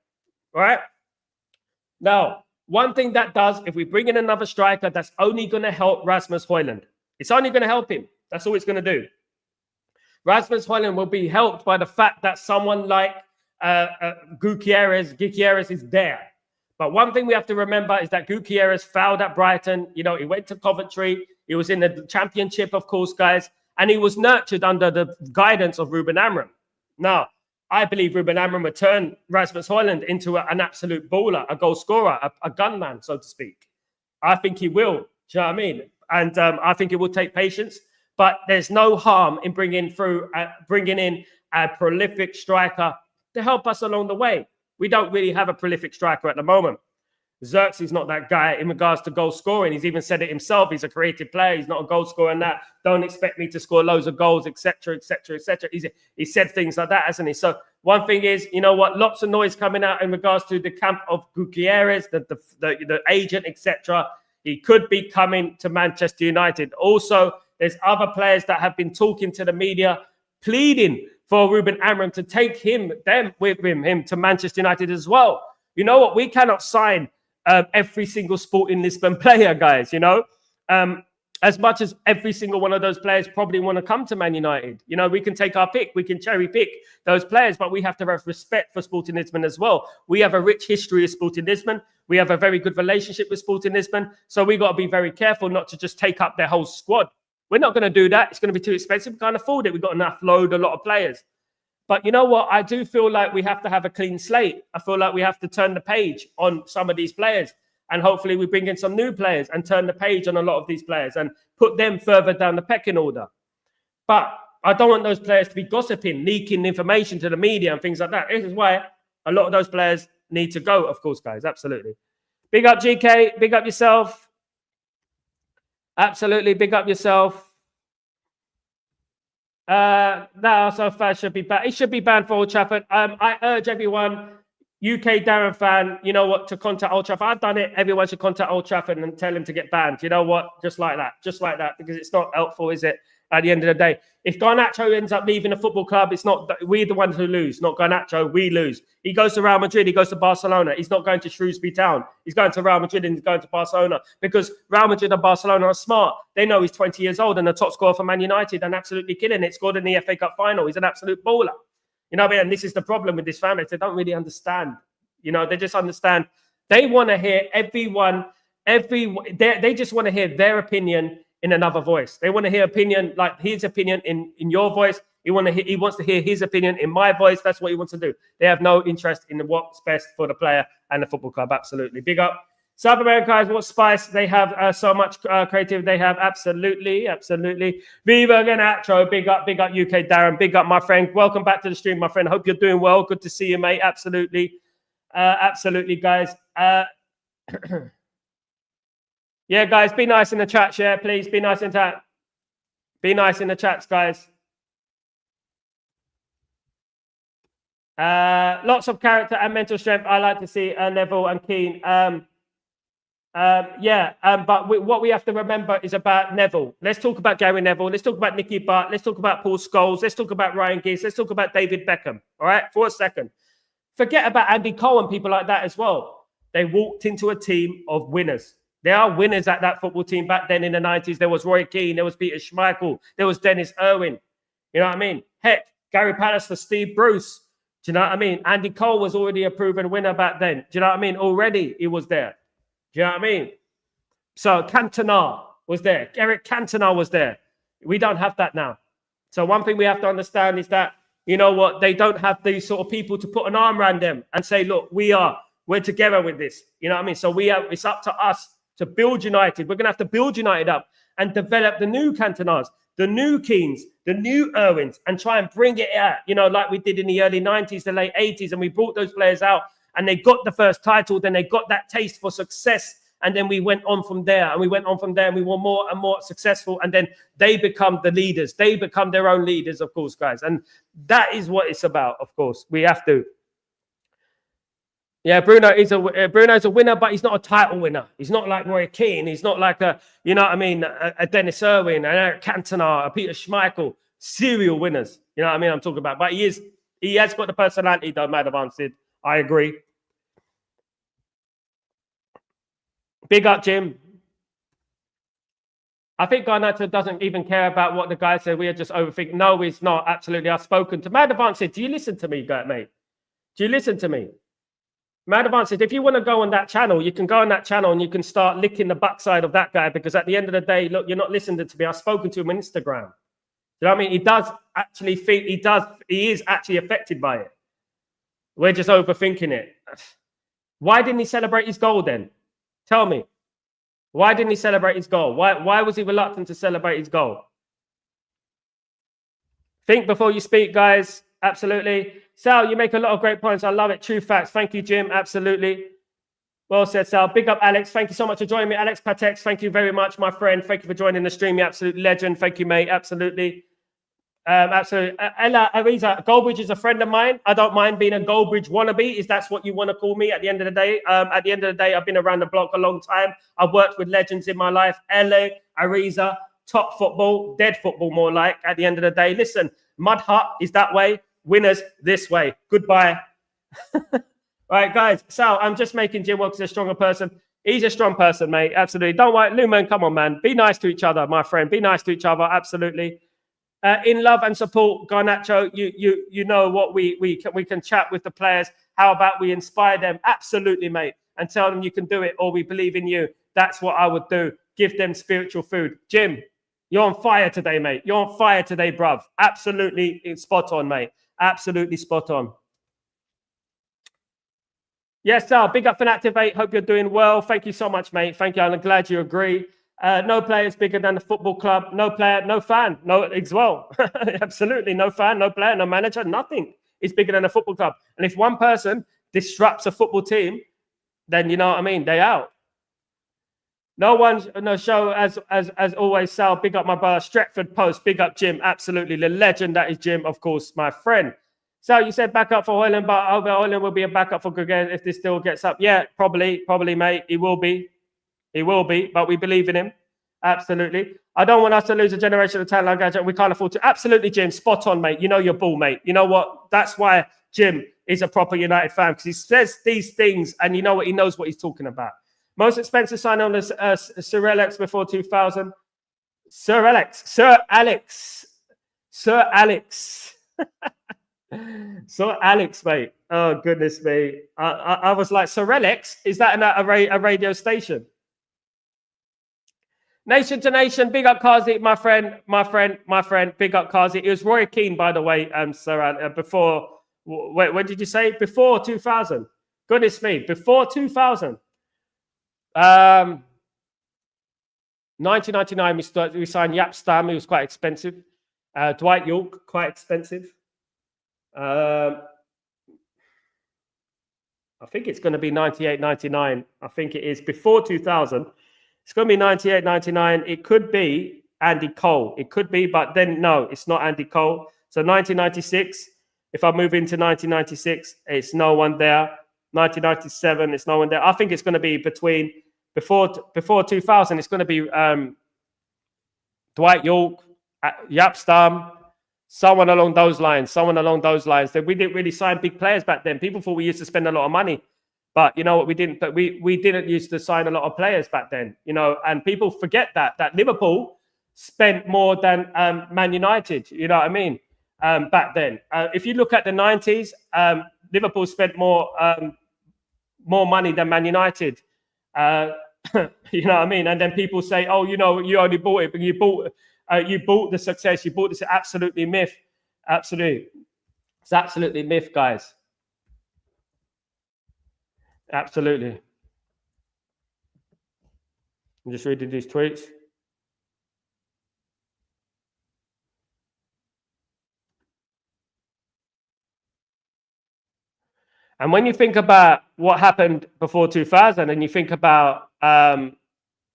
right? Now, one thing that does, if we bring in another striker, that's only going to help Rasmus Højlund. It's only going to help him. That's all it's going to do. Rasmus Højlund will be helped by the fact that someone like Gyökeres is there. But one thing we have to remember is that Gyökeres fouled at Brighton. He went to Coventry. He was in the Championship, of course, guys. And he was nurtured under the guidance of Ruben Amorim. Now, I believe Ruben Amorim would turn Rasmus Højlund into an absolute baller, a goal scorer, a gunman, so to speak. I think he will. Do you know what I mean? And I think it will take patience. But there's no harm in bringing in a prolific striker to help us along the way. We don't really have a prolific striker at the moment. Xerxes is not that guy in regards to goal scoring. He's even said it himself. He's a creative player. He's not a goal scorer and that. Don't expect me to score loads of goals, etc., etc., etc. He said things like that, hasn't he? So one thing is, you know what? Lots of noise coming out in regards to the camp of Gyökeres, the agent, etc. He could be coming to Manchester United. Also, there's other players that have been talking to the media, pleading for Ruben Amorim to take him to Manchester United as well. You know what? We cannot sign every single Sporting Lisbon player, guys, you know. As much as every single one of those players probably want to come to Man United. You know, we can take our pick. We can cherry pick those players, but we have to have respect for Sporting Lisbon as well. We have a rich history of Sporting Lisbon. We have a very good relationship with Sporting Lisbon. So we got to be very careful not to just take up their whole squad. We're not going to do that. It's going to be too expensive. We can't afford it. We've got enough load, a lot of players. But you know what? I do feel like we have to have a clean slate. I feel like we have to turn the page on some of these players. And hopefully we bring in some new players and turn the page on a lot of these players and put them further down the pecking order. But I don't want those players to be gossiping, leaking information to the media and things like that. This is why a lot of those players need to go, of course, guys. Absolutely. Big up, GK. Big up yourself. Absolutely. Big up yourself. That also fan should be banned. It should be banned for Old Trafford. I urge everyone, UK Darren fan, you know what, to contact Old Trafford. I've done it. Everyone should contact Old Trafford and tell him to get banned. You know what? Just like that, because it's not helpful, is it? At the end of the day, if Garnacho ends up leaving the football club, it's not we're the ones who lose, not Garnacho. We lose. He goes to Real Madrid. He goes to Barcelona. He's not going to Shrewsbury Town. He's going to Real Madrid and he's going to Barcelona because Real Madrid and Barcelona are smart. They know he's 20 years old and the top scorer for Man United and absolutely killing it. Scored in the FA Cup final. He's an absolute baller. You know what I mean? And this is the problem with this family. They don't really understand. You know, they just understand. They want to hear they just want to hear their opinion in another voice. They want to hear opinion, like his opinion in your voice. He wants to hear his opinion in my voice. That's what he wants to do. They have no interest in what's best for the player and the football club. Absolutely. Big up. South America guys, what spice. They have so much creative. They have absolutely. Viva Garnacho. Big up UK Darren. Big up, my friend. Welcome back to the stream, my friend. Hope you're doing well. Good to see you, mate. Absolutely. Absolutely, guys. Yeah, guys, be nice in the chat, share, please. Be nice in chat. Be nice in the chats, guys. Lots of character and mental strength. I like to see Neville and Keane. But what we have to remember is about Neville. Let's talk about Gary Neville. Let's talk about Nicky Butt. Let's talk about Paul Scholes. Let's talk about Ryan Giggs. Let's talk about David Beckham. All right, for a second. Forget about Andy Cole and people like that as well. They walked into a team of winners. There are winners at that football team back then in the 90s. There was Roy Keane. There was Peter Schmeichel. There was Dennis Irwin. You know what I mean? Heck, Gary Pallister, Steve Bruce. Do you know what I mean? Andy Cole was already a proven winner back then. Do you know what I mean? Already he was there. Do you know what I mean? So Cantona was there. Eric Cantona was there. We don't have that now. So one thing we have to understand is that, you know what, they don't have these sort of people to put an arm around them and say, look, we're together with this. You know what I mean? So it's up to us to build United. We're going to have to build United up and develop the new Cantonas, the new Keanes, the new Irwins, and try and bring it out, you know, like we did in the early 90s, the late 80s, and we brought those players out and they got the first title, then they got that taste for success, and then we went on from there, and we went on from there, and we were more and more successful, and then they become the leaders. They become their own leaders, of course, guys, and that is what it's about, of course. We have to. Yeah, Bruno's a winner, but he's not a title winner. He's not like Roy Keane. He's not like a Dennis Irwin, an Eric Cantona, a Peter Schmeichel, serial winners. You know what I mean? I'm talking about. But he has got the personality, though, Madam answered. I agree. Big up, Jim. I think Garnacho doesn't even care about what the guy said. We are just overthinking. No, he's not. Absolutely. I've spoken to Madam answered. Do you listen to me, mate? Do you listen to me? Madam answered, if you want to go on that channel, you can go on that channel and you can start licking the backside of that guy, because at the end of the day, look, you're not listening to me. I've spoken to him on Instagram. You know what I mean? He does actually think he is actually affected by it. We're just overthinking it. Why didn't he celebrate his goal then? Tell me. Why didn't he celebrate his goal? Why was he reluctant to celebrate his goal? Think before you speak, guys. Absolutely. Sal, you make a lot of great points. I love it. True facts. Thank you, Jim. Absolutely. Well said, Sal. Big up, Alex. Thank you so much for joining me. Alex Patex, thank you very much, my friend. Thank you for joining the stream. You absolute legend. Thank you, mate. Absolutely. Absolutely. Ella Ariza, Goldbridge is a friend of mine. I don't mind being a Goldbridge wannabe. Is that's what you want to call me at the end of the day? At the end of the day, I've been around the block a long time. I've worked with legends in my life. Ella Ariza, top football, dead football more like at the end of the day. Listen, Mud Hut is that way. Winners this way. Goodbye. Right, guys. Sal, I'm just making Jim Wilkes a stronger person. He's a strong person, mate. Absolutely. Don't worry. Lumen, come on, man. Be nice to each other, my friend. Be nice to each other. Absolutely. In love and support, Garnacho, you know what we can chat with the players. How about we inspire them? Absolutely, mate. And tell them you can do it or we believe in you. That's what I would do. Give them spiritual food. Jim, you're on fire today, mate. You're on fire today, bruv. Absolutely spot on, mate. Absolutely spot on. Yes, Sal, big up for Activate. Hope you're doing well. Thank you so much, mate. Thank you. I'm glad you agree. No player is bigger than the football club. No player, no fan. No, as well. Absolutely. No fan, no player, no manager. Nothing is bigger than a football club. And if one person disrupts a football team, then you know what I mean? They out. No show as always, Sal. Big up my brother. Stretford Post. Big up Jim. Absolutely. The legend that is Jim, of course, my friend. So you said backup for Hoyland, but Hoyland will be a backup for Gyökeres if this still gets up. Yeah, probably, mate. He will be. He will be, but we believe in him. Absolutely. I don't want us to lose a generation of talent like Gadget. We can't afford to. Absolutely, Jim. Spot on, mate. You know your ball, mate. You know what? That's why Jim is a proper United fan, because he says these things and you know what? He knows what he's talking about. Most expensive sign on this Sir Alex before 2000. Sir Alex. Sir Alex, mate. Oh, goodness me. I was like, Sir Alex? Is that a radio station? Nation to nation, big up Kazi, my friend. Big up Kazi. It was Roy Keane, by the way, Sir, before, when did you say? Before 2000. Goodness me, before 2000. 1999, we signed Yap Stam. He was quite expensive. Dwight York, quite expensive. I think it's going to be 98, 99. I think it is before 2000. It's going to be 98, 99. It could be Andy Cole. It could be, but then no, it's not Andy Cole. So 1996, if I move into 1996, it's no one there. 1997, it's no one there. I think it's going to be before 2000, it's going to be Dwight York, Yap Stam, someone along those lines. That we didn't really sign big players back then. People thought we used to spend a lot of money. But you know what, we didn't. But we didn't used to sign a lot of players back then, you know. And people forget that Liverpool spent more than Man United. You know what I mean? Back then, if you look at the 90s, Liverpool spent more money than Man United. You know what I mean? And then people say, "Oh, you know, you only bought it, but you bought the success. You bought this." Absolutely myth. Absolutely, it's absolutely myth, guys. Absolutely. I'm just reading these tweets. And when you think about what happened before 2000 and you think about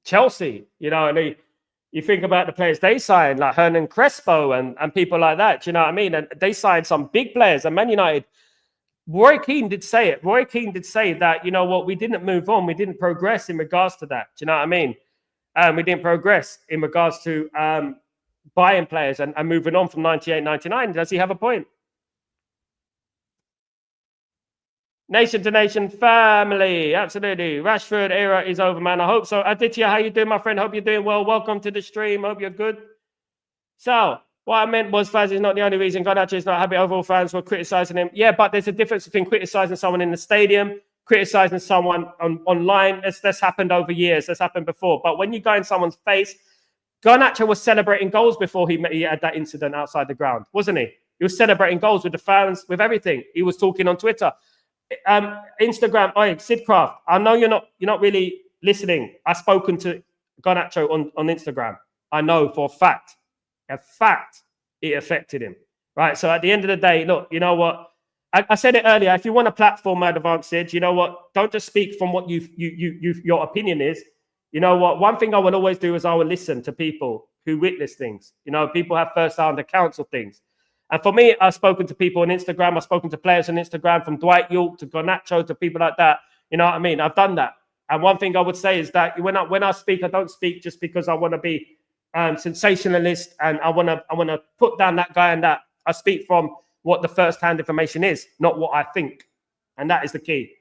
Chelsea, you know, and you think about the players they signed, like Hernan Crespo and people like that, you know what I mean? And they signed some big players. And Man United, Roy Keane did say it. Roy Keane did say that, you know what, we didn't move on. We didn't progress in regards to that. Do you know what I mean? We didn't progress in regards to buying players and moving on from 98, 99. Does he have a point? Nation to nation family. Absolutely. Rashford era is over, man. I hope so. Aditya, how you doing, my friend? Hope you're doing well. Welcome to the stream. Hope you're good. So, what I meant was Faz is not the only reason Garnacho is not happy. Overall fans were criticizing him. Yeah, but there's a difference between criticizing someone in the stadium, criticizing someone online. That's happened over years. That's happened before. But when you go in someone's face, Garnacho was celebrating goals before he had that incident outside the ground, wasn't he? He was celebrating goals with the fans, with everything. He was talking on Twitter. Instagram, Sidcraft, I know you're not really listening. I've spoken to Garnacho on Instagram. I know for a fact it affected him, right? So at the end of the day, look, you know what, I said it earlier, if you want a platform, Advance said, you know what, don't just speak from what your opinion is. You know what, one thing I will always do is I will listen to people who witness things. You know, people have first-hand accounts of things. And for me, I've spoken to people on Instagram. I've spoken to players on Instagram, from Dwight Yorke to Garnacho to people like that. You know what I mean? I've done that. And one thing I would say is that when I speak, I don't speak just because I want to be sensationalist and I want to put down that guy and that. I speak from what the first-hand information is, not what I think. And that is the key.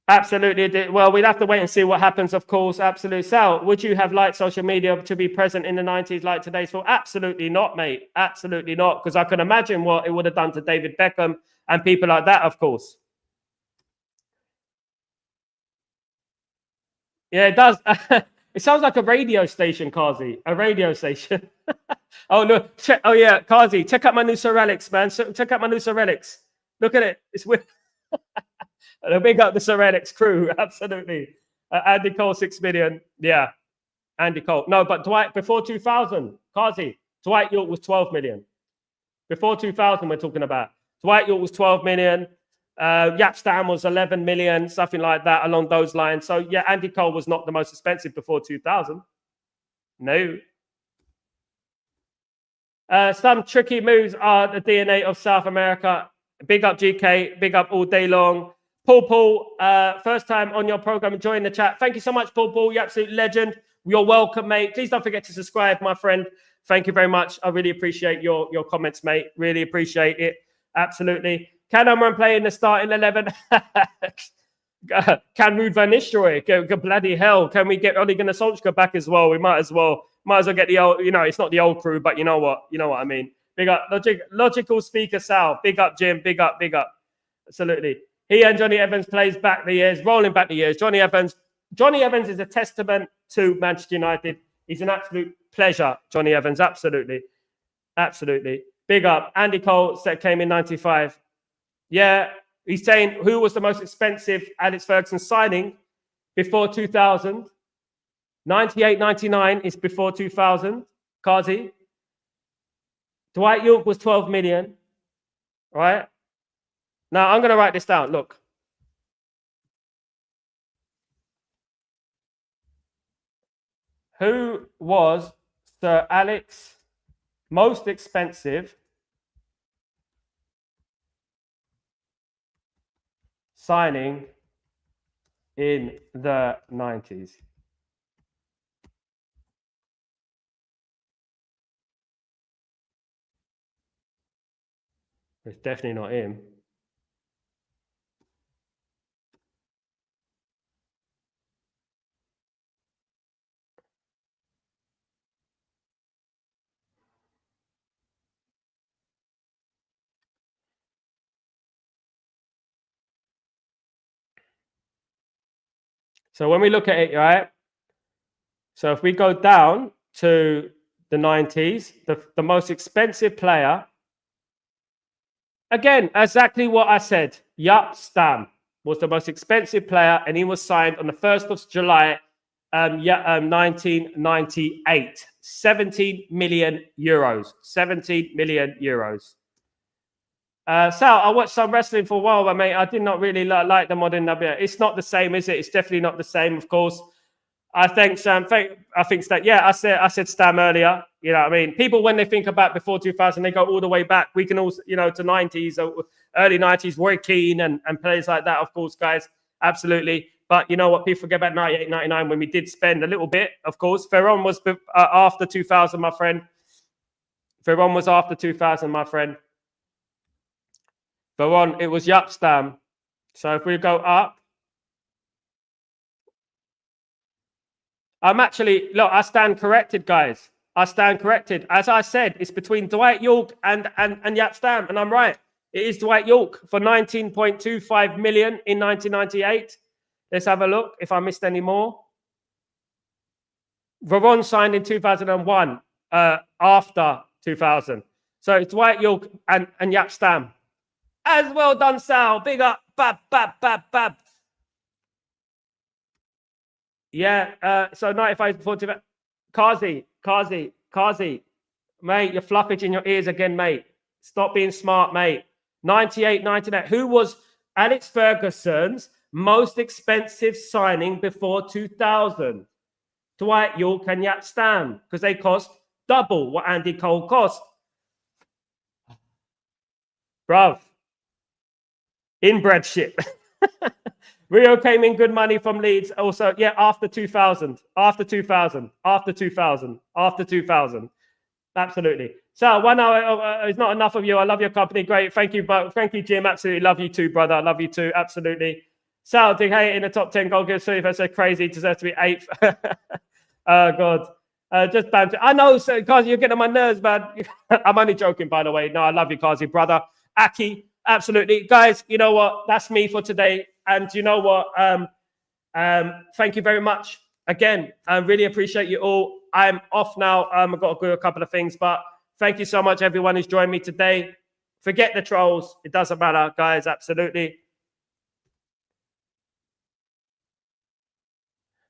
Absolutely. Well, we'd have to wait and see what happens, of course. Absolutely. Sal, would you have liked social media to be present in the 90s like today's film? Absolutely not, mate. Absolutely not. Because I can imagine what it would have done to David Beckham and people like that, of course. Yeah, it does. It sounds like a radio station, Kazi. A radio station. Oh, look. Oh, yeah, Kazi, check out my new Sir Alex, man. Check out my new Sir Alex. Look at it. It's weird. Big up the Sir Alex crew. Absolutely. Andy Cole, 6 million. Yeah. Andy Cole. No, but Dwight, before 2000, Kazi, Dwight Yorke was 12 million. Before 2000, we're talking about. Dwight Yorke was 12 million. Yap Stam was 11 million, something like that, along those lines. So, yeah, Andy Cole was not the most expensive before 2000. No. Some tricky moves are the DNA of South America. Big up GK. Big up all day long. Paul, first time on your program, enjoying the chat. Thank you so much, Paul. You're absolute legend. You're welcome, mate. Please don't forget to subscribe, my friend. Thank you very much. I really appreciate your comments, mate. Really appreciate it. Absolutely. Can Amorim play in the starting 11? Can Ruud van Nistelrooy? Go bloody hell. Can we get Ole Gunnar Solskjaer back as well? We might as well get the old, it's not the old crew, but you know what I mean. Big up logical speaker Sal. Big up Jim. Big up. Absolutely. He and Johnny Evans plays back the years, rolling back the years. Johnny Evans is a testament to Manchester United. He's an absolute pleasure, Johnny Evans. Absolutely. Big up. Andy Cole came in 95. Yeah, he's saying who was the most expensive Alex Ferguson signing before 2000. 98, 99 is before 2000. Kazi. Dwight Yorke was 12 million. Right? Now, I'm going to write this down. Look. Who was Sir Alex most expensive signing in the 90s? It's definitely not him. So when we look at it, right? So if we go down to the 90s, the most expensive player, again, exactly what I said. Yap Stam was the most expensive player, and he was signed on the 1st of July, 1998. 17 million euros. 17 million euros. Sal, I watched some wrestling for a while, but mate, I did not really like the modern WWE. It's not the same, is it? It's definitely not the same, of course. I think Sam. I think that. Yeah, I said Stam earlier. You know what I mean? People, when they think about before 2000, they go all the way back. We can also, to 90s, early 90s, Roy Keane and players like that, of course, guys. Absolutely. But you know what? People forget about 98, 99 when we did spend a little bit, of course. Ferron was after 2000, my friend. Ferron was after 2000, my friend. Ferron, it was Yap Stam. So if we go up, I stand corrected, guys. I stand corrected. As I said, it's between Dwight Yorke and Yap Stam, and I'm right. It is Dwight Yorke for 19.25 million in 1998. Let's have a look if I missed any more. Veron signed in 2001, after 2000. So it's Dwight Yorke and Yap Stam. As well done, Sal. Big up. Bab. Yeah, so 95 45. Kazi. Mate, you're fluffage in your ears again, mate. Stop being smart, mate. 98, 99. Who was Alex Ferguson's most expensive signing before 2000. Dwight, York, and Yap Stam, because they cost double what Andy Cole cost. Bruv. Inbred shit. Rio came in good money from Leeds. Also, yeah, after 2000. After 2000. After 2000. After 2000. Absolutely. So 1 hour is not enough of you. I love your company. Great. Thank you, but thank you, Jim. Absolutely. Love you too, brother. Love you too. Absolutely. Sal, De Gea in the top 10 goal getters. If I said crazy, deserves to be 8th. Oh, God. Just banter. I know, so, Kazi, you're getting on my nerves, man. I'm only joking, by the way. No, I love you, Kazi, brother. Aki, absolutely. Guys, you know what? That's me for today. And you know what? Thank you very much. Again, I really appreciate you all. I'm off now. I've got to do a couple of things, but thank you so much, everyone who's joined me today. Forget the trolls. It doesn't matter, guys. Absolutely.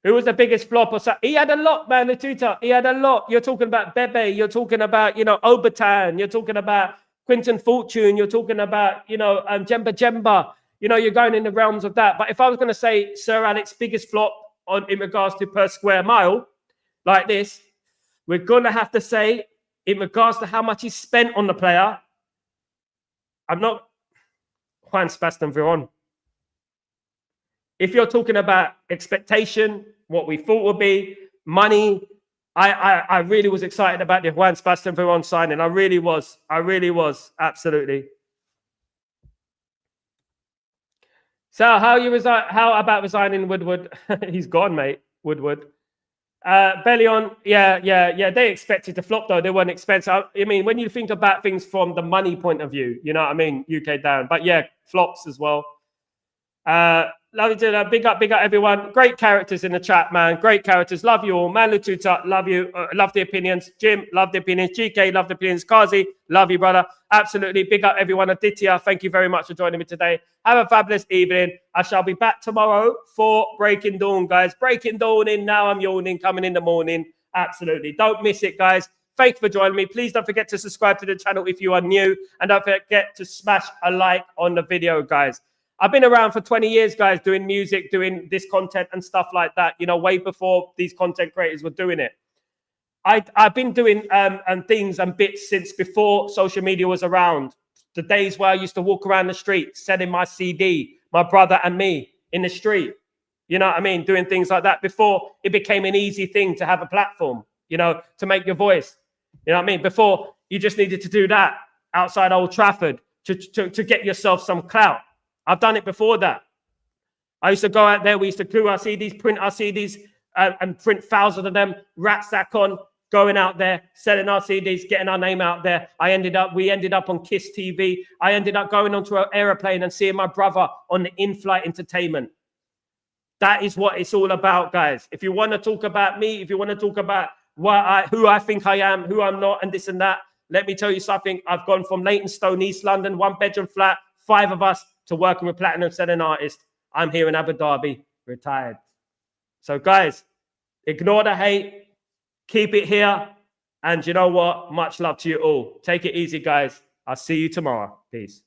Who was the biggest flop or something? He had a lot, man, the tutor. He had a lot. You're talking about Bebe. You're talking about, Obertan. You're talking about Quinton Fortune. You're talking about, Jemba. You're going in the realms of that. But if I was going to say Sir Alex biggest flop in regards to per square mile, like this, we're going to have to say, in regards to how much he spent on the player, I'm not Juan Sebastian Veron. If you're talking about expectation, what we thought would be, money, I really was excited about the Juan Sebastian Veron signing. I really was. Absolutely. So how about resigning Woodward? He's gone, mate. Woodward. Bellion, yeah. They expected to flop though. They weren't expensive. I mean, when you think about things from the money point of view, you know what I mean? UK down. But yeah, flops as well. Love you to big up everyone. Great characters in the chat, man. Great characters. Love you all. Man Lututa, love you. Love the opinions. Jim, love the opinions. GK, love the opinions. Kazi, love you, brother. Absolutely. Big up everyone. Aditya, thank you very much for joining me today. Have a fabulous evening. I shall be back tomorrow for Breaking Dawn, guys. Breaking Dawn in now. I'm yawning. Coming in the morning. Absolutely. Don't miss it, guys. Thanks for joining me. Please don't forget to subscribe to the channel if you are new. And don't forget to smash a like on the video, guys. I've been around for 20 years, guys, doing music, doing this content and stuff like that, way before these content creators were doing it. I've been doing things and bits since before social media was around. The days where I used to walk around the street selling my CD, my brother and me in the street. You know what I mean? Doing things like that before it became an easy thing to have a platform, to make your voice. You know what I mean? Before you just needed to do that outside Old Trafford to get yourself some clout. I've done it before that. I used to go out there. We used to glue our CDs, print our CDs, and print thousands of them, rat sack on, going out there, selling our CDs, getting our name out there. We ended up on Kiss TV. I ended up going onto an aeroplane and seeing my brother on the in-flight entertainment. That is what it's all about, guys. If you want to talk about me, if you want to talk about who I think I am, who I'm not, and this and that, let me tell you something. I've gone from Leytonstone, East London, 1-bedroom flat, 5 of us, to working with platinum selling artists. I'm here in Abu Dhabi, retired. So guys, ignore the hate, keep it here. And you know what? Much love to you all. Take it easy, guys. I'll see you tomorrow. Peace.